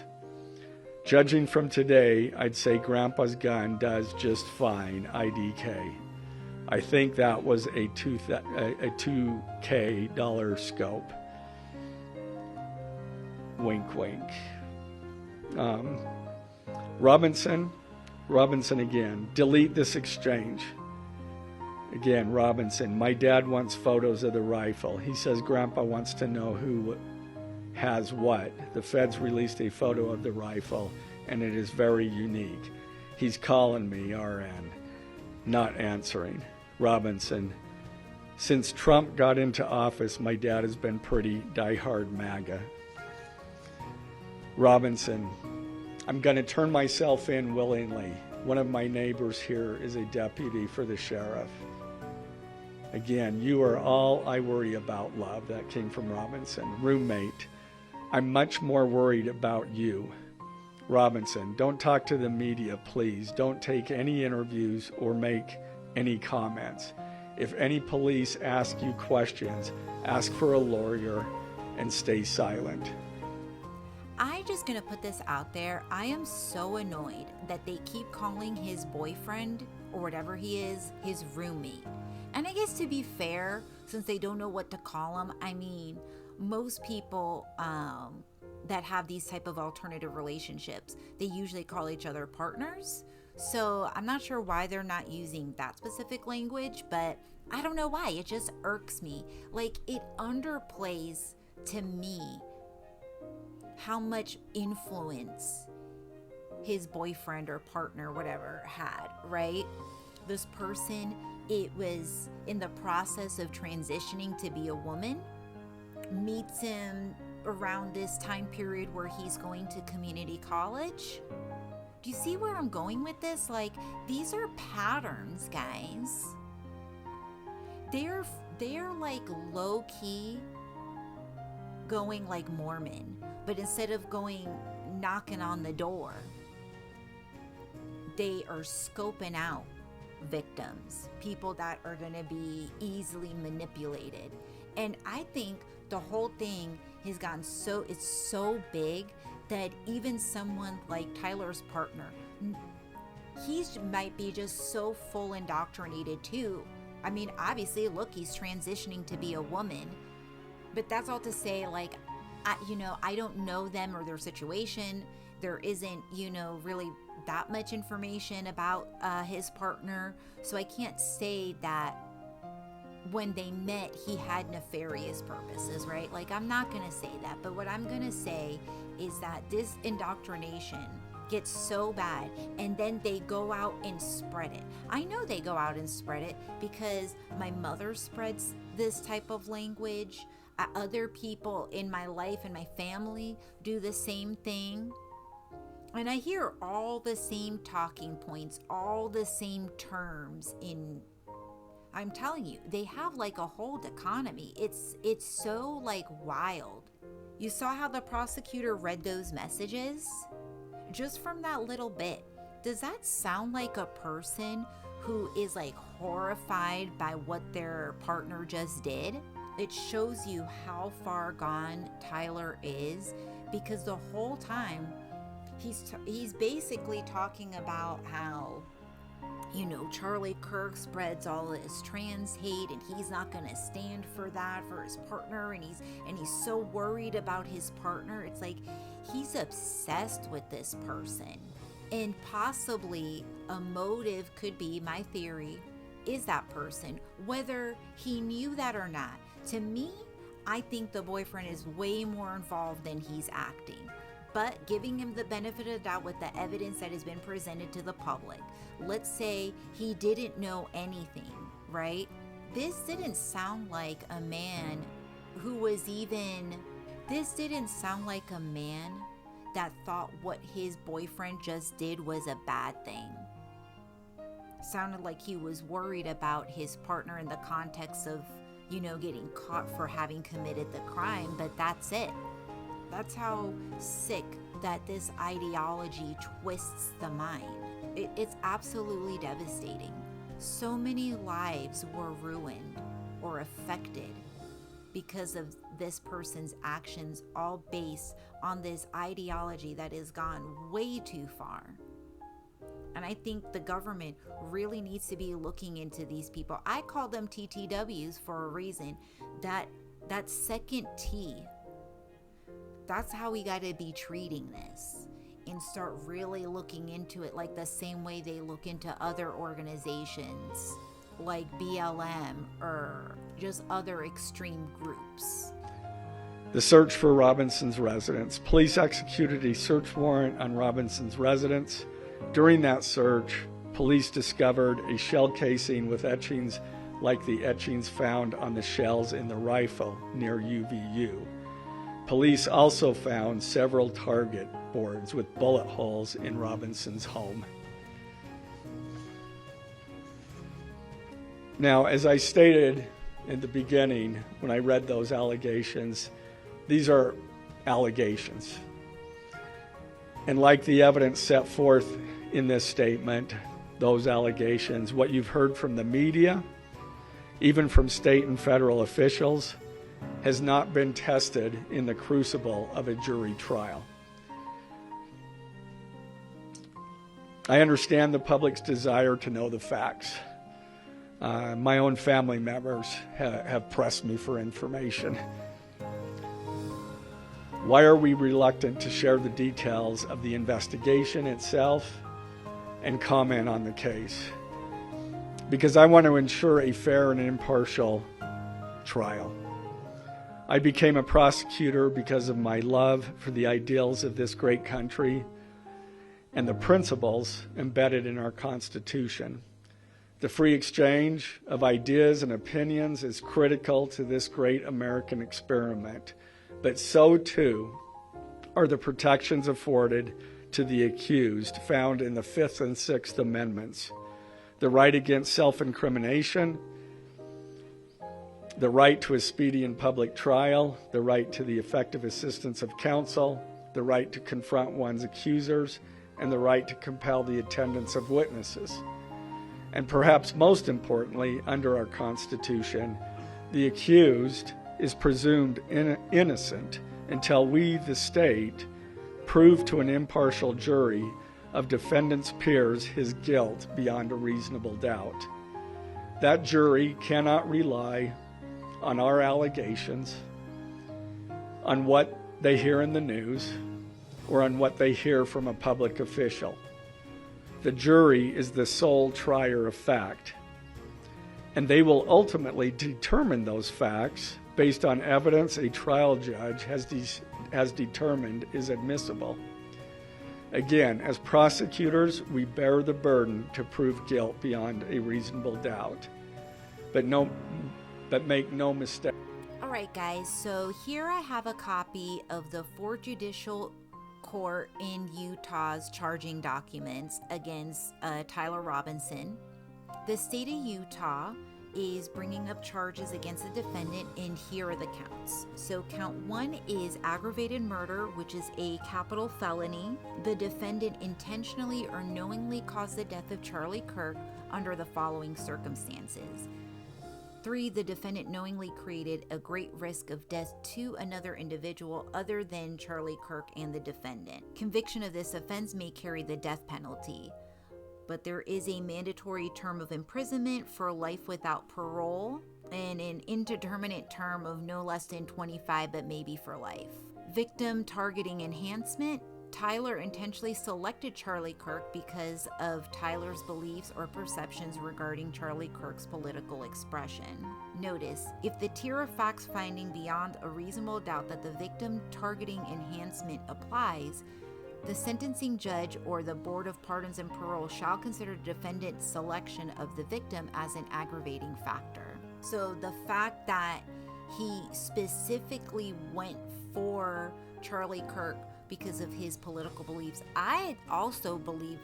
Judging from today, I'd say Grandpa's gun does just fine, IDK. I think that was a $2K scope. Wink, wink. Robinson again. Delete this exchange. Again, Robinson. My dad wants photos of the rifle. He says Grandpa wants to know who has what. The feds released a photo of the rifle, and it is very unique. He's calling me, RN. Not answering. Robinson. Since Trump got into office, my dad has been pretty diehard MAGA. Robinson. I'm going to turn myself in willingly. One of my neighbors here is a deputy for the sheriff. Again, you are all I worry about, love. That came from Robinson. Roommate. I'm much more worried about you. Robinson. Don't talk to the media, please. Don't take any interviews or make any comments. If any police ask you questions, ask for a lawyer and stay silent. I'm just gonna put this out there. I am so annoyed that they keep calling his boyfriend, or whatever he is, his roommate. And I guess to be fair, since they don't know what to call him, I mean, most people that have these type of alternative relationships, they usually call each other partners. So I'm not sure why they're not using that specific language, but I don't know why. It just irks me. Like, it underplays to me how much influence his boyfriend or partner, whatever, had, right? This person, it was in the process of transitioning to be a woman, meets him around this time period where he's going to community college. Do you see where I'm going with this? Like, these are patterns, guys. They're like low-key going like Mormon, but instead of going knocking on the door, they are scoping out victims, people that are going to be easily manipulated. And I think the whole thing has gotten it's so big that even someone like Tyler's partner, he might be just so full indoctrinated too. I mean, obviously, look, he's transitioning to be a woman, but that's all to say, like, I don't know them or their situation. There isn't, really that much information about his partner, so I can't say that when they met he had nefarious purposes, right? Like, I'm not gonna say that, but what I'm gonna say is that this indoctrination gets so bad, and then they go out and spread it. I know they go out and spread it because my mother spreads this type of language. Other people in my life and my family do the same thing. And I hear all the same talking points, all the same terms I'm telling you, they have like a whole economy. It's so like wild. You saw how the prosecutor read those messages? Just from that little bit, does that sound like a person who is like horrified by what their partner just did? It shows you how far gone Tyler is, because the whole time he's basically talking about how, you know, Charlie Kirk spreads all this trans hate and he's not going to stand for that for his partner, and he's so worried about his partner. It's like he's obsessed with this person, and possibly a motive could be, my theory is, that person, whether he knew that or not. To me, I think the boyfriend is way more involved than he's acting. But giving him the benefit of the doubt with the evidence that has been presented to the public, let's say he didn't know anything, right? This didn't sound like a man that thought what his boyfriend just did was a bad thing. Sounded like he was worried about his partner in the context of, you know, getting caught for having committed the crime, but that's it. That's how sick that this ideology twists the mind. It's absolutely devastating. So many lives were ruined or affected because of this person's actions, all based on this ideology that has gone way too far. And I think the government really needs to be looking into these people. I call them TTWs for a reason. That second T, that's how we got to be treating this, and start really looking into it like the same way they look into other organizations like BLM or just other extreme groups. The search for Robinson's residence. Police executed a search warrant on Robinson's residence. During that search, police discovered a shell casing with etchings like the etchings found on the shells in the rifle near UVU. Police also found several target boards with bullet holes in Robinson's home. Now, as I stated in the beginning when I read those allegations, these are allegations. And like the evidence set forth in this statement, those allegations, what you've heard from the media, even from state and federal officials, has not been tested in the crucible of a jury trial. I understand the public's desire to know the facts. My own family members have pressed me for information. Why are we reluctant to share the details of the investigation itself and comment on the case? Because I want to ensure a fair and impartial trial. I became a prosecutor because of my love for the ideals of this great country and the principles embedded in our Constitution. The free exchange of ideas and opinions is critical to this great American experiment, but so too are the protections afforded to the accused found in the Fifth and Sixth Amendments: the right against self-incrimination, the right to a speedy and public trial, the right to the effective assistance of counsel, the right to confront one's accusers, and the right to compel the attendance of witnesses. And perhaps most importantly, under our Constitution, the accused is presumed innocent until we, the state, prove to an impartial jury of defendant's peers his guilt beyond a reasonable doubt. That jury cannot rely on our allegations, on what they hear in the news, or on what they hear from a public official. The jury is the sole trier of fact, and they will ultimately determine those facts based on evidence a trial judge has determined is admissible. Again, as prosecutors, we bear the burden to prove guilt beyond a reasonable doubt. But make no mistake. All right, guys, so here I have a copy of the 4th Judicial Court in Utah's charging documents against Tyler Robinson. The state of Utah is bringing up charges against the defendant, and here are the counts. So count 1 is aggravated murder, which is a capital felony. The defendant intentionally or knowingly caused the death of Charlie Kirk under the following circumstances. 3, the defendant knowingly created a great risk of death to another individual other than Charlie Kirk and the defendant. Conviction of this offense may carry the death penalty, but there is a mandatory term of imprisonment for life without parole and an indeterminate term of no less than 25 but maybe for life. Victim targeting enhancement. Tyler intentionally selected Charlie Kirk because of Tyler's beliefs or perceptions regarding Charlie Kirk's political expression. Notice, if the tier of facts finding beyond a reasonable doubt that the victim targeting enhancement applies, the sentencing judge or the Board of Pardons and Parole shall consider defendant's selection of the victim as an aggravating factor. So the fact that he specifically went for Charlie Kirk because of his political beliefs, I also believe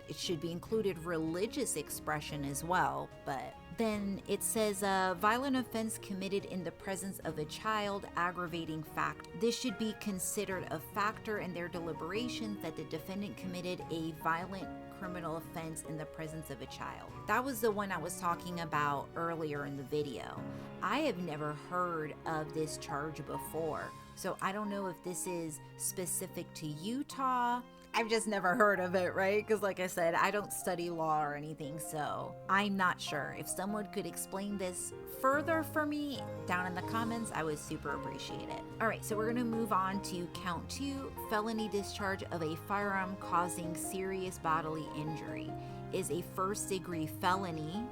it should be included religious expression as well. But then it says violent offense committed in the presence of a child, aggravating fact. This should be considered a factor in their deliberations that the defendant committed a violent criminal offense in the presence of a child. That was the one I was talking about earlier in the video. I have never heard of this charge before, so I don't know if this is specific to Utah. I've just never heard of it, right? Because like I said, I don't study law or anything, so I'm not sure. If someone could explain this further for me down in the comments, I would super appreciate it. All right, so we're gonna move on to count 2, felony discharge of a firearm causing serious bodily injury. Is a first-degree felony.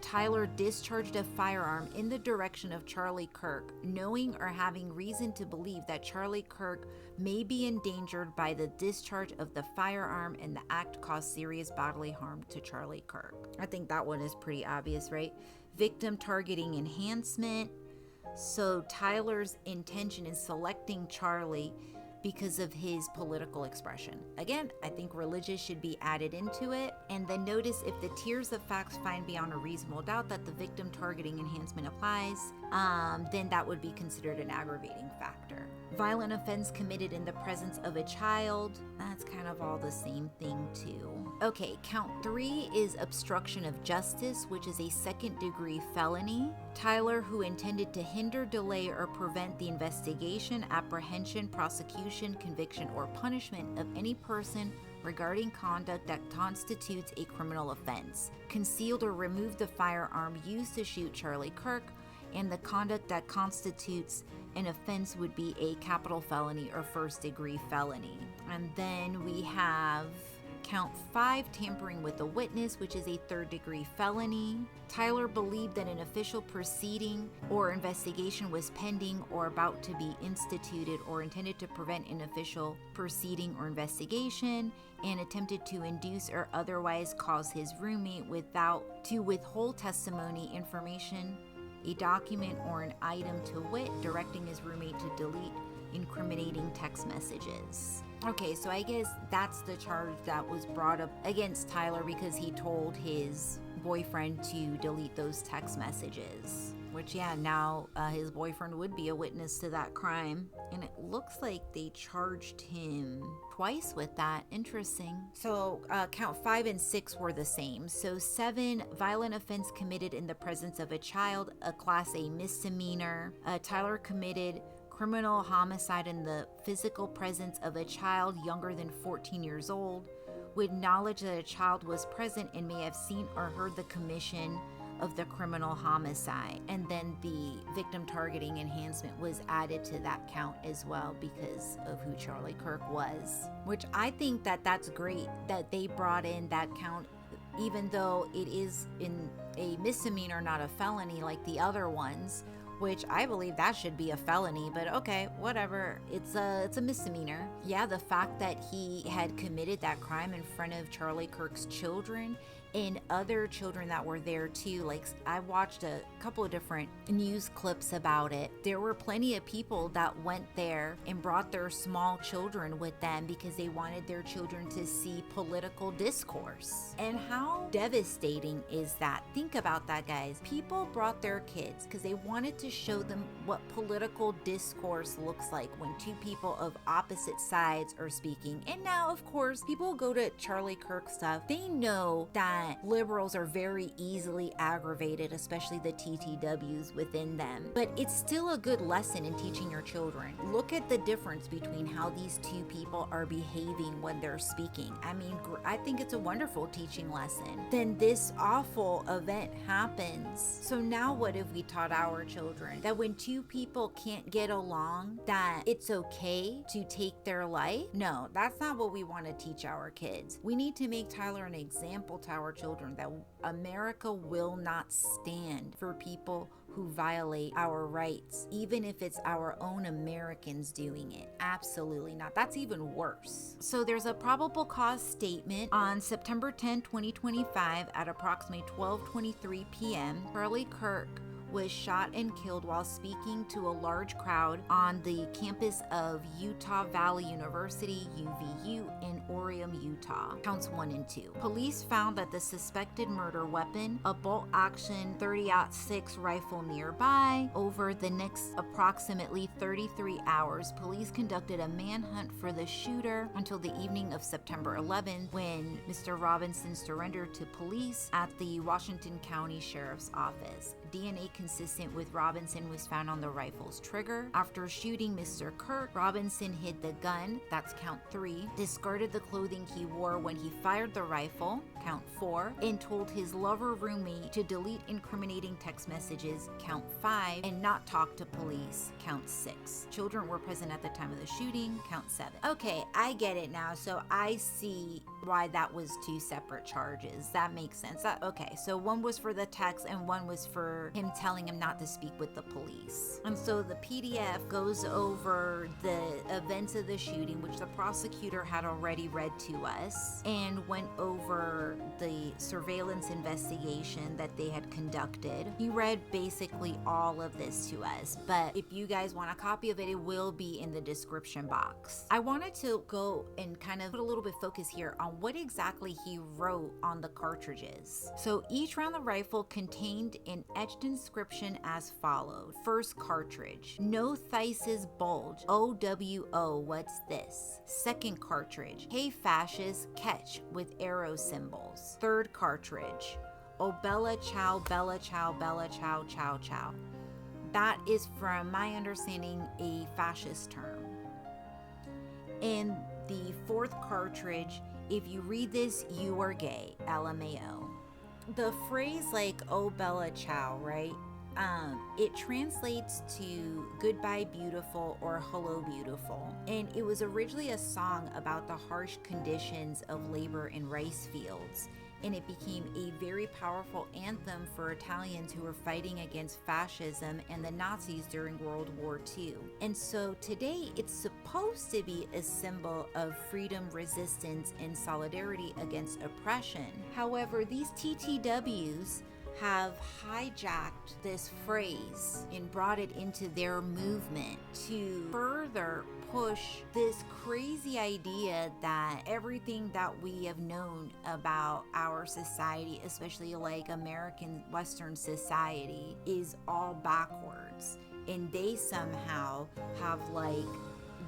Tyler discharged a firearm in the direction of Charlie Kirk, knowing or having reason to believe that Charlie Kirk may be endangered by the discharge of the firearm, and the act caused serious bodily harm to Charlie Kirk. I think that one is pretty obvious, right? Victim targeting enhancement. So Tyler's intention in selecting Charlie because of his political expression. Again, I think religious should be added into it. And then notice, if the tiers of facts find beyond a reasonable doubt that the victim targeting enhancement applies, then that would be considered an aggravating factor. Violent offense committed in the presence of a child. That's kind of all the same thing too. Okay, count 3 is obstruction of justice, which is a second-degree felony. Tyler, who intended to hinder, delay, or prevent the investigation, apprehension, prosecution, conviction, or punishment of any person regarding conduct that constitutes a criminal offense, concealed or removed the firearm used to shoot Charlie Kirk, and the conduct that constitutes an offense would be a capital felony or first-degree felony. And then we have count 5, tampering with a witness, which is a third-degree felony. Tyler believed that an official proceeding or investigation was pending or about to be instituted, or intended to prevent an official proceeding or investigation, and attempted to induce or otherwise cause his roommate to withhold testimony, information, a document, or an item, to wit, directing his roommate to delete incriminating text messages. Okay, so I guess that's the charge that was brought up against Tyler, because he told his boyfriend to delete those text messages. Which, yeah, now his boyfriend would be a witness to that crime. And it looks like they charged him twice with that. Interesting. So count 5 and 6 were the same. So 7, violent offense committed in the presence of a child, a Class A misdemeanor. Tyler committed criminal homicide in the physical presence of a child younger than 14 years old, with knowledge that a child was present and may have seen or heard the commission of the criminal homicide. And then the victim targeting enhancement was added to that count as well because of who Charlie Kirk was, which I think that that's great that they brought in that count, even though it is in a misdemeanor, not a felony like the other ones, which I believe that should be a felony, but okay, whatever. It's a misdemeanor. Yeah, the fact that he had committed that crime in front of Charlie Kirk's children and other children that were there too. Like, I watched a couple of different news clips about it. There were plenty of people that went there and brought their small children with them because they wanted their children to see political discourse. And how devastating is that? Think about that, guys. People brought their kids because they wanted to show them what political discourse looks like when two people of opposite sides are speaking. And now, of course, people go to Charlie Kirk stuff. They know that liberals are very easily aggravated, especially the TTWs within them. But it's still a good lesson in teaching your children. Look at the difference between how these two people are behaving when they're speaking. I mean, I think it's a wonderful teaching lesson. Then this awful event happens. So now what have we taught our children? That when two people can't get along, that it's okay to take their life? No, that's not what we want to teach our kids. We need to make Tyler an example to our children that America will not stand for people who violate our rights, even if it's our own Americans doing it. Absolutely not. That's even worse. So there's a probable cause statement on September 10, 2025 at approximately 12:23 p.m. Charlie Kirk was shot and killed while speaking to a large crowd on the campus of Utah Valley University, UVU, in Orem, Utah. Counts 1 and 2. Police found that the suspected murder weapon, a bolt-action .30-06 rifle nearby. Over the next approximately 33 hours, police conducted a manhunt for the shooter until the evening of September 11th, when Mr. Robinson surrendered to police at the Washington County Sheriff's Office. DNA consistent with Robinson was found on the rifle's trigger. After shooting Mr. Kirk, Robinson hid the gun, that's count 3, discarded the clothing he wore when he fired the rifle, count 4, and told his lover roommate to delete incriminating text messages, count 5, and not talk to police, count 6. Children were present at the time of the shooting, count 7. Okay, I get it now, so I see why that was 2 separate charges. That makes sense. Okay, so one was for the text and one was for him telling him not to speak with the police. And so the PDF goes over the events of the shooting, which the prosecutor had already read to us, and went over the surveillance investigation that they had conducted. He read basically all of this to us, but if you guys want a copy of it, it will be in the description box. I wanted to go and kind of put a little bit focus here on what exactly he wrote on the cartridges. So each round of the rifle contained an etched inscription as followed. First cartridge, no thighs bulge, OWO, what's this? Second cartridge, hey fascists, catch, with arrow symbols. Third cartridge, oh Bella Chow, Bella Chow, Bella Chow, Chow Chow. That is, from my understanding, a fascist term. And the fourth cartridge, if you read this, you are gay, LMAO. The phrase like, oh Bella Chow, right? It translates to goodbye beautiful or hello beautiful. And it was originally a song about the harsh conditions of labor in rice fields. And it became a very powerful anthem for Italians who were fighting against fascism and the Nazis during World War II. And so today it's supposed to be a symbol of freedom, resistance, and solidarity against oppression. However, these TTWs have hijacked this phrase and brought it into their movement to further push this crazy idea that everything that we have known about our society, especially like American Western society, is all backwards, and they somehow have like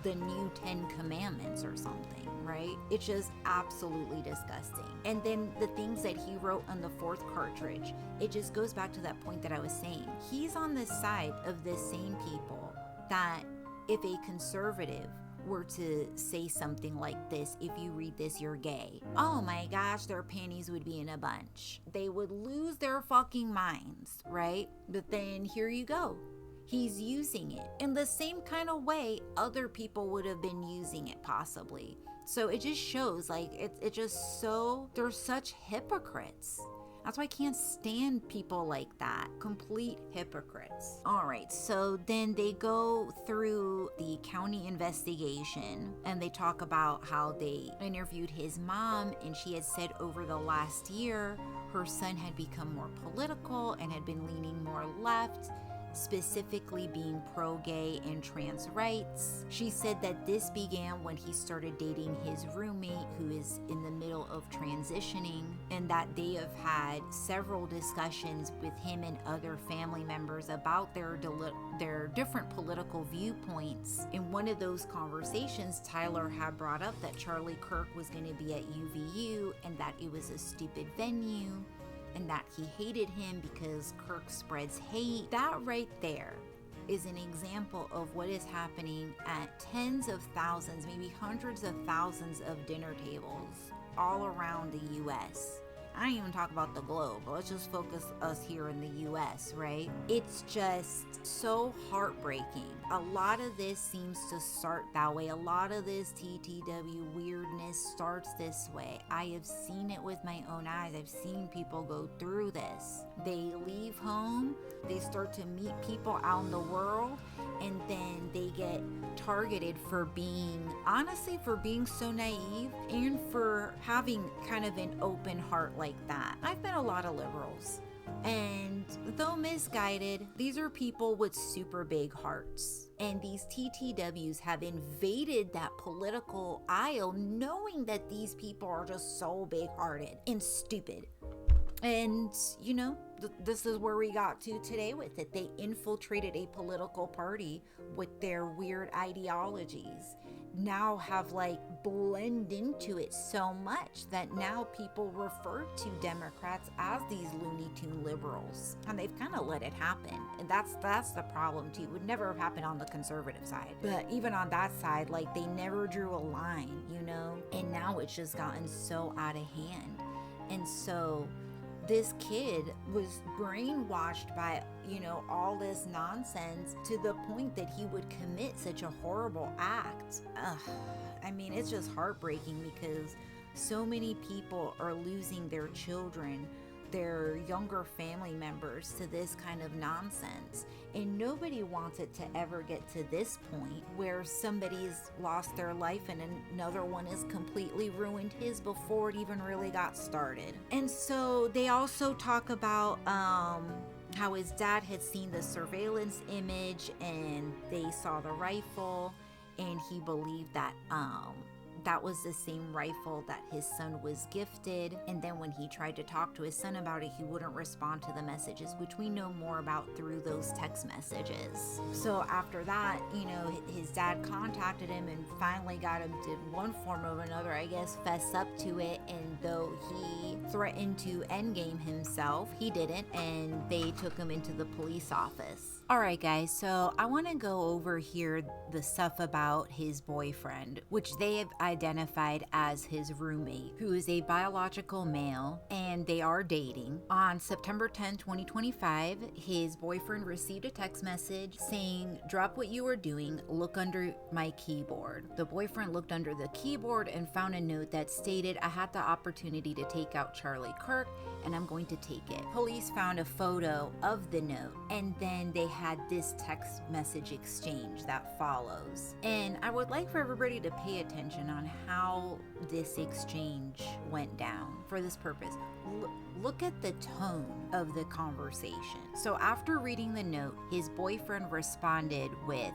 the new 10 commandments or something, right? It's just absolutely disgusting. And then the things that he wrote on the fourth cartridge, it just goes back to that point that I was saying. He's on the side of the same people that if a conservative were to say something like this, if you read this, you're gay, oh my gosh, their panties would be in a bunch. They would lose their fucking minds, right? But then here you go. He's using it in the same kind of way other people would have been using it possibly. So it just shows like it just so, they're such hypocrites. That's why I can't stand people like that. Complete hypocrites. All right, so then they go through the county investigation and they talk about how they interviewed his mom, and she had said over the last year her son had become more political and had been leaning more left, specifically being pro-gay and trans rights. She said that this began when he started dating his roommate, who is in the middle of transitioning, and that they have had several discussions with him and other family members about their different political viewpoints. In one of those conversations, Tyler had brought up that Charlie Kirk was going to be at UVU and that it was a stupid venue, and that he hated him because Kirk spreads hate. That right there is an example of what is happening at tens of thousands, maybe hundreds of thousands of dinner tables all around the US. I don't even talk about the globe, but let's just focus us here in the US, right? It's just so heartbreaking. A lot of this seems to start that way. A lot of this TTW weirdness starts this way. I have seen it with my own eyes. I've seen people go through this. They leave home, they start to meet people out in the world, and then they get targeted for being, honestly, for being so naive and for having kind of an open heart like that. I've met a lot of liberals, and though misguided, these are people with super big hearts. And these TTWs have invaded that political aisle knowing that these people are just so big-hearted and stupid. And, you know, this is where we got to today with it. They infiltrated a political party with their weird ideologies. Now have like blend into it so much that now people refer to Democrats as these Looney Tune liberals. And they've kind of let it happen. And that's the problem too. It would never have happened on the conservative side. But even on that side, like they never drew a line, you know? And now it's just gotten so out of hand. And so this kid was brainwashed by, you know, all this nonsense to the point that he would commit such a horrible act. I mean, it's just heartbreaking because so many people are losing their children, their younger family members to this kind of nonsense. And nobody wants it to ever get to this point where somebody's lost their life and another one has completely ruined his before it even really got started. And so they also talk about how his dad had seen the surveillance image and they saw the rifle, and he believed that that was the same rifle that his son was gifted. And then when he tried to talk to his son about it, he wouldn't respond to the messages, which we know more about through those text messages. So after that, you know, his dad contacted him and finally got him to one form or another, I guess, fess up to it. And though he threatened to endgame himself, he didn't, and they took him into the police office. All right, guys, so I want to go over here the stuff about his boyfriend, which they have identified as his roommate, who is a biological male, and they are dating. On September 10, 2025, his boyfriend received a text message saying, "Drop what you are doing, look under my keyboard." The boyfriend looked under the keyboard and found a note that stated, "I had the opportunity to take out Charlie Kirk, and I'm going to take it." Police found a photo of the note, and then they had this text message exchange that follows. And I would like for everybody to pay attention on how this exchange went down for this purpose. Look at the tone of the conversation. So after reading the note, his boyfriend responded with,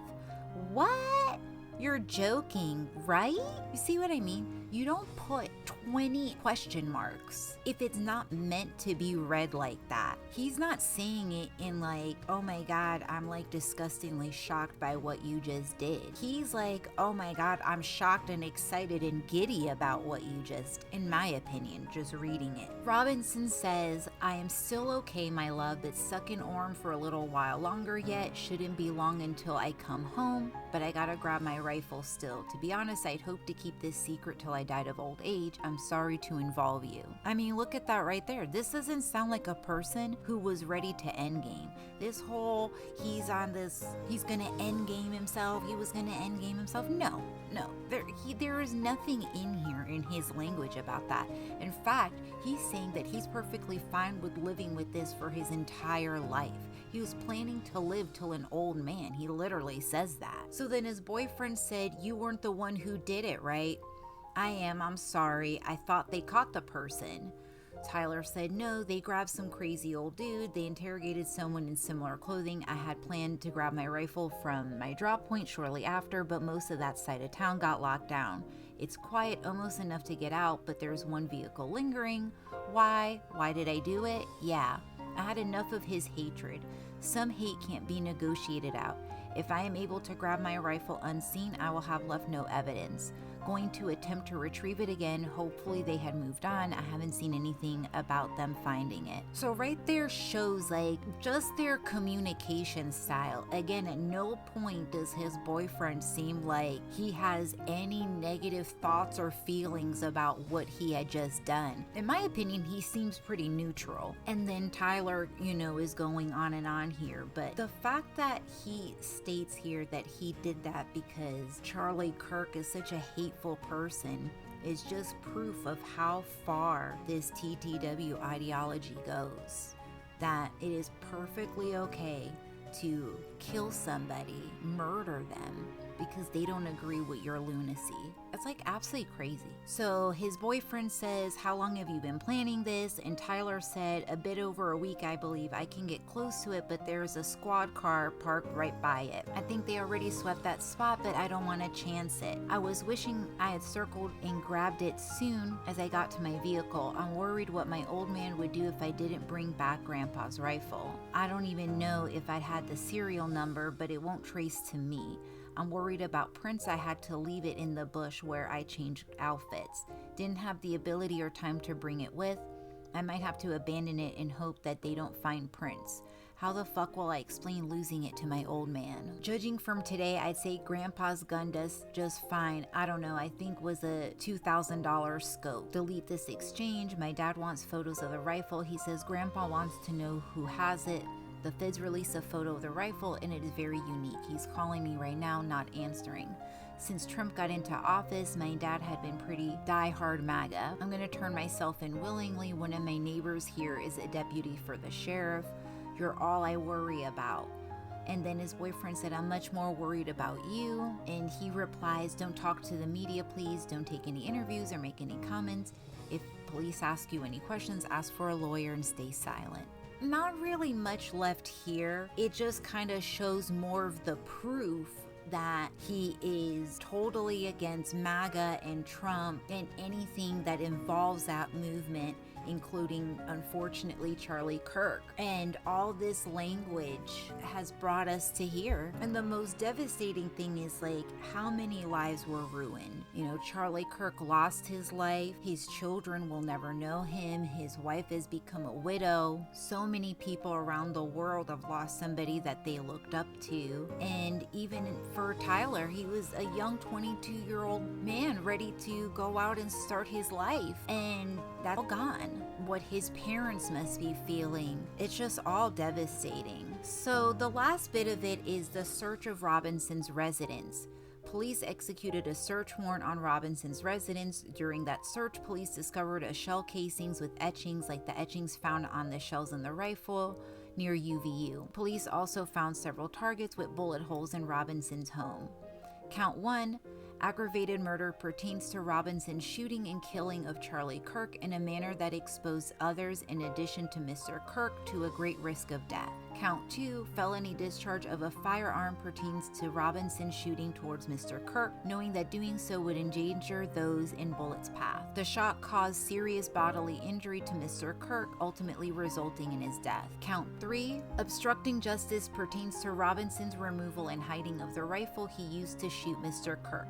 "What? You're joking, right?" You see what I mean? You don't put 20 question marks if it's not meant to be read like that. He's not saying it in like, oh my God, I'm like disgustingly shocked by what you just did. He's like, oh my God, I'm shocked and excited and giddy about what you just, in my opinion, just reading it. Robinson says, I am still okay, my love, but stuck in Orem for a little while longer yet. Shouldn't be long until I come home, but I gotta grab my rifle still. To be honest, I'd hope to keep this secret till I died of old age. I'm sorry to involve you. I mean, look at that right there. This doesn't sound like a person who was ready to endgame. This whole, he's gonna endgame himself, he was gonna endgame himself. No, there is nothing in here in his language about that. In fact, he's saying that he's perfectly fine with living with this for his entire life. He was planning to live till an old man. He literally says that. So then his boyfriend said, you weren't the one who did it, right? I am, I'm sorry. I thought they caught the person. Tyler said, no, they grabbed some crazy old dude. They interrogated someone in similar clothing. I had planned to grab my rifle from my drop point shortly after, but most of that side of town got locked down. It's quiet, almost enough to get out, but there's one vehicle lingering. Why? Why did I do it? Yeah, I had enough of his hatred. Some hate can't be negotiated out. If I am able to grab my rifle unseen, I will have left no evidence. Going to attempt to retrieve it again. Hopefully they had moved on. I haven't seen anything about them finding it. So right there shows like just their communication style. Again, at no point does his boyfriend seem like he has any negative thoughts or feelings about what he had just done. In my opinion, he seems pretty neutral. And then Tyler, is going on and on here. But the fact that he states here that he did that because Charlie Kirk is such a hateful person is just proof of how far this TTW ideology goes. That it is perfectly okay to kill somebody, murder them, because they don't agree with your lunacy. It's like absolutely crazy. So his boyfriend says, how long have you been planning this? And Tyler said, a bit over a week, I believe. I can get close to it, but there's a squad car parked right by it. I think they already swept that spot, but I don't want to chance it. I was wishing I had circled and grabbed it soon as I got to my vehicle. I'm worried what my old man would do if I didn't bring back Grandpa's rifle. I don't even know if I had the serial number, but it won't trace to me. I'm worried about prints. I had to leave it in the bush where I changed outfits. Didn't have the ability or time to bring it with. I might have to abandon it and hope that they don't find prints. How the fuck will I explain losing it to my old man? Judging from today, I'd say Grandpa's gun does just fine. I don't know, I think was a $2,000 scope. Delete this exchange. My dad wants photos of the rifle. He says Grandpa wants to know who has it. The feds released a photo of the rifle and it is very unique. He's calling me right now, not answering. Since Trump got into office, my dad had been pretty die-hard MAGA. I'm gonna turn myself in willingly. One of my neighbors here is a deputy for the sheriff. You're all I worry about. And then his boyfriend said, I'm much more worried about you. And he replies, don't talk to the media, please. Don't take any interviews or make any comments. If police ask you any questions, ask for a lawyer and stay silent. Not really much left here. It just kind of shows more of the proof that he is totally against MAGA and Trump and anything that involves that movement, including, unfortunately, Charlie Kirk. And all this language has brought us to here. And the most devastating thing is like how many lives were ruined. Charlie Kirk lost his life. His children will never know him. His wife has become a widow. So many people around the world have lost somebody that they looked up to. And even for Tyler, he was a young 22-year-old man ready to go out and start his life. And that's all gone. What his parents must be feeling. It's just all devastating. So the last bit of it is the search of Robinson's residence. Police executed a search warrant on Robinson's residence. During that search, police discovered a shell casings with etchings like the etchings found on the shells in the rifle near UVU. Police also found several targets with bullet holes in Robinson's home. Count 1. Aggravated murder pertains to Robinson's shooting and killing of Charlie Kirk in a manner that exposed others in addition to Mr. Kirk to a great risk of death. Count 2, felony discharge of a firearm pertains to Robinson shooting towards Mr. Kirk, knowing that doing so would endanger those in Bullett's path. The shot caused serious bodily injury to Mr. Kirk, ultimately resulting in his death. Count 3, obstructing justice pertains to Robinson's removal and hiding of the rifle he used to shoot Mr. Kirk.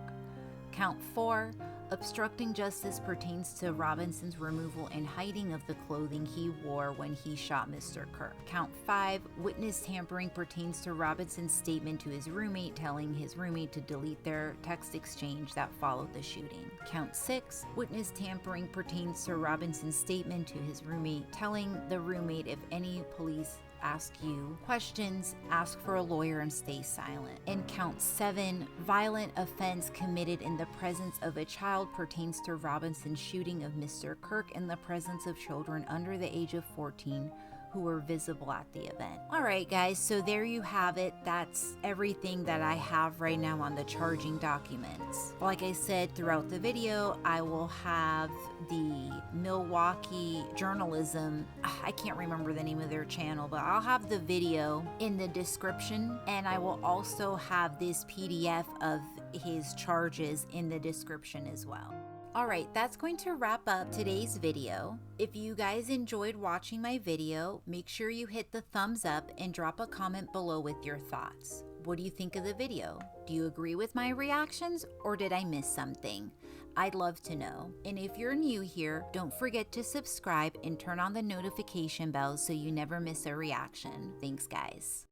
Count 4, obstructing justice pertains to Robinson's removal and hiding of the clothing he wore when he shot Mr. Kirk. Count 5, witness tampering pertains to Robinson's statement to his roommate telling his roommate to delete their text exchange that followed the shooting. Count 6, witness tampering pertains to Robinson's statement to his roommate telling the roommate if any police ask you questions, ask for a lawyer and stay silent. And count 7, violent offense committed in the presence of a child pertains to Robinson's shooting of Mr. Kirk in the presence of children under the age of 14 who were visible at the event. Alright guys, so there you have it. That's everything that I have right now on the charging documents. Like I said throughout the video, I will have the Milwaukee Journalism, I can't remember the name of their channel, but I'll have the video in the description, and I will also have this PDF of his charges in the description as well. Alright, that's going to wrap up today's video. If you guys enjoyed watching my video, make sure you hit the thumbs up and drop a comment below with your thoughts. What do you think of the video? Do you agree with my reactions, or did I miss something? I'd love to know. And if you're new here, don't forget to subscribe and turn on the notification bell so you never miss a reaction. Thanks guys.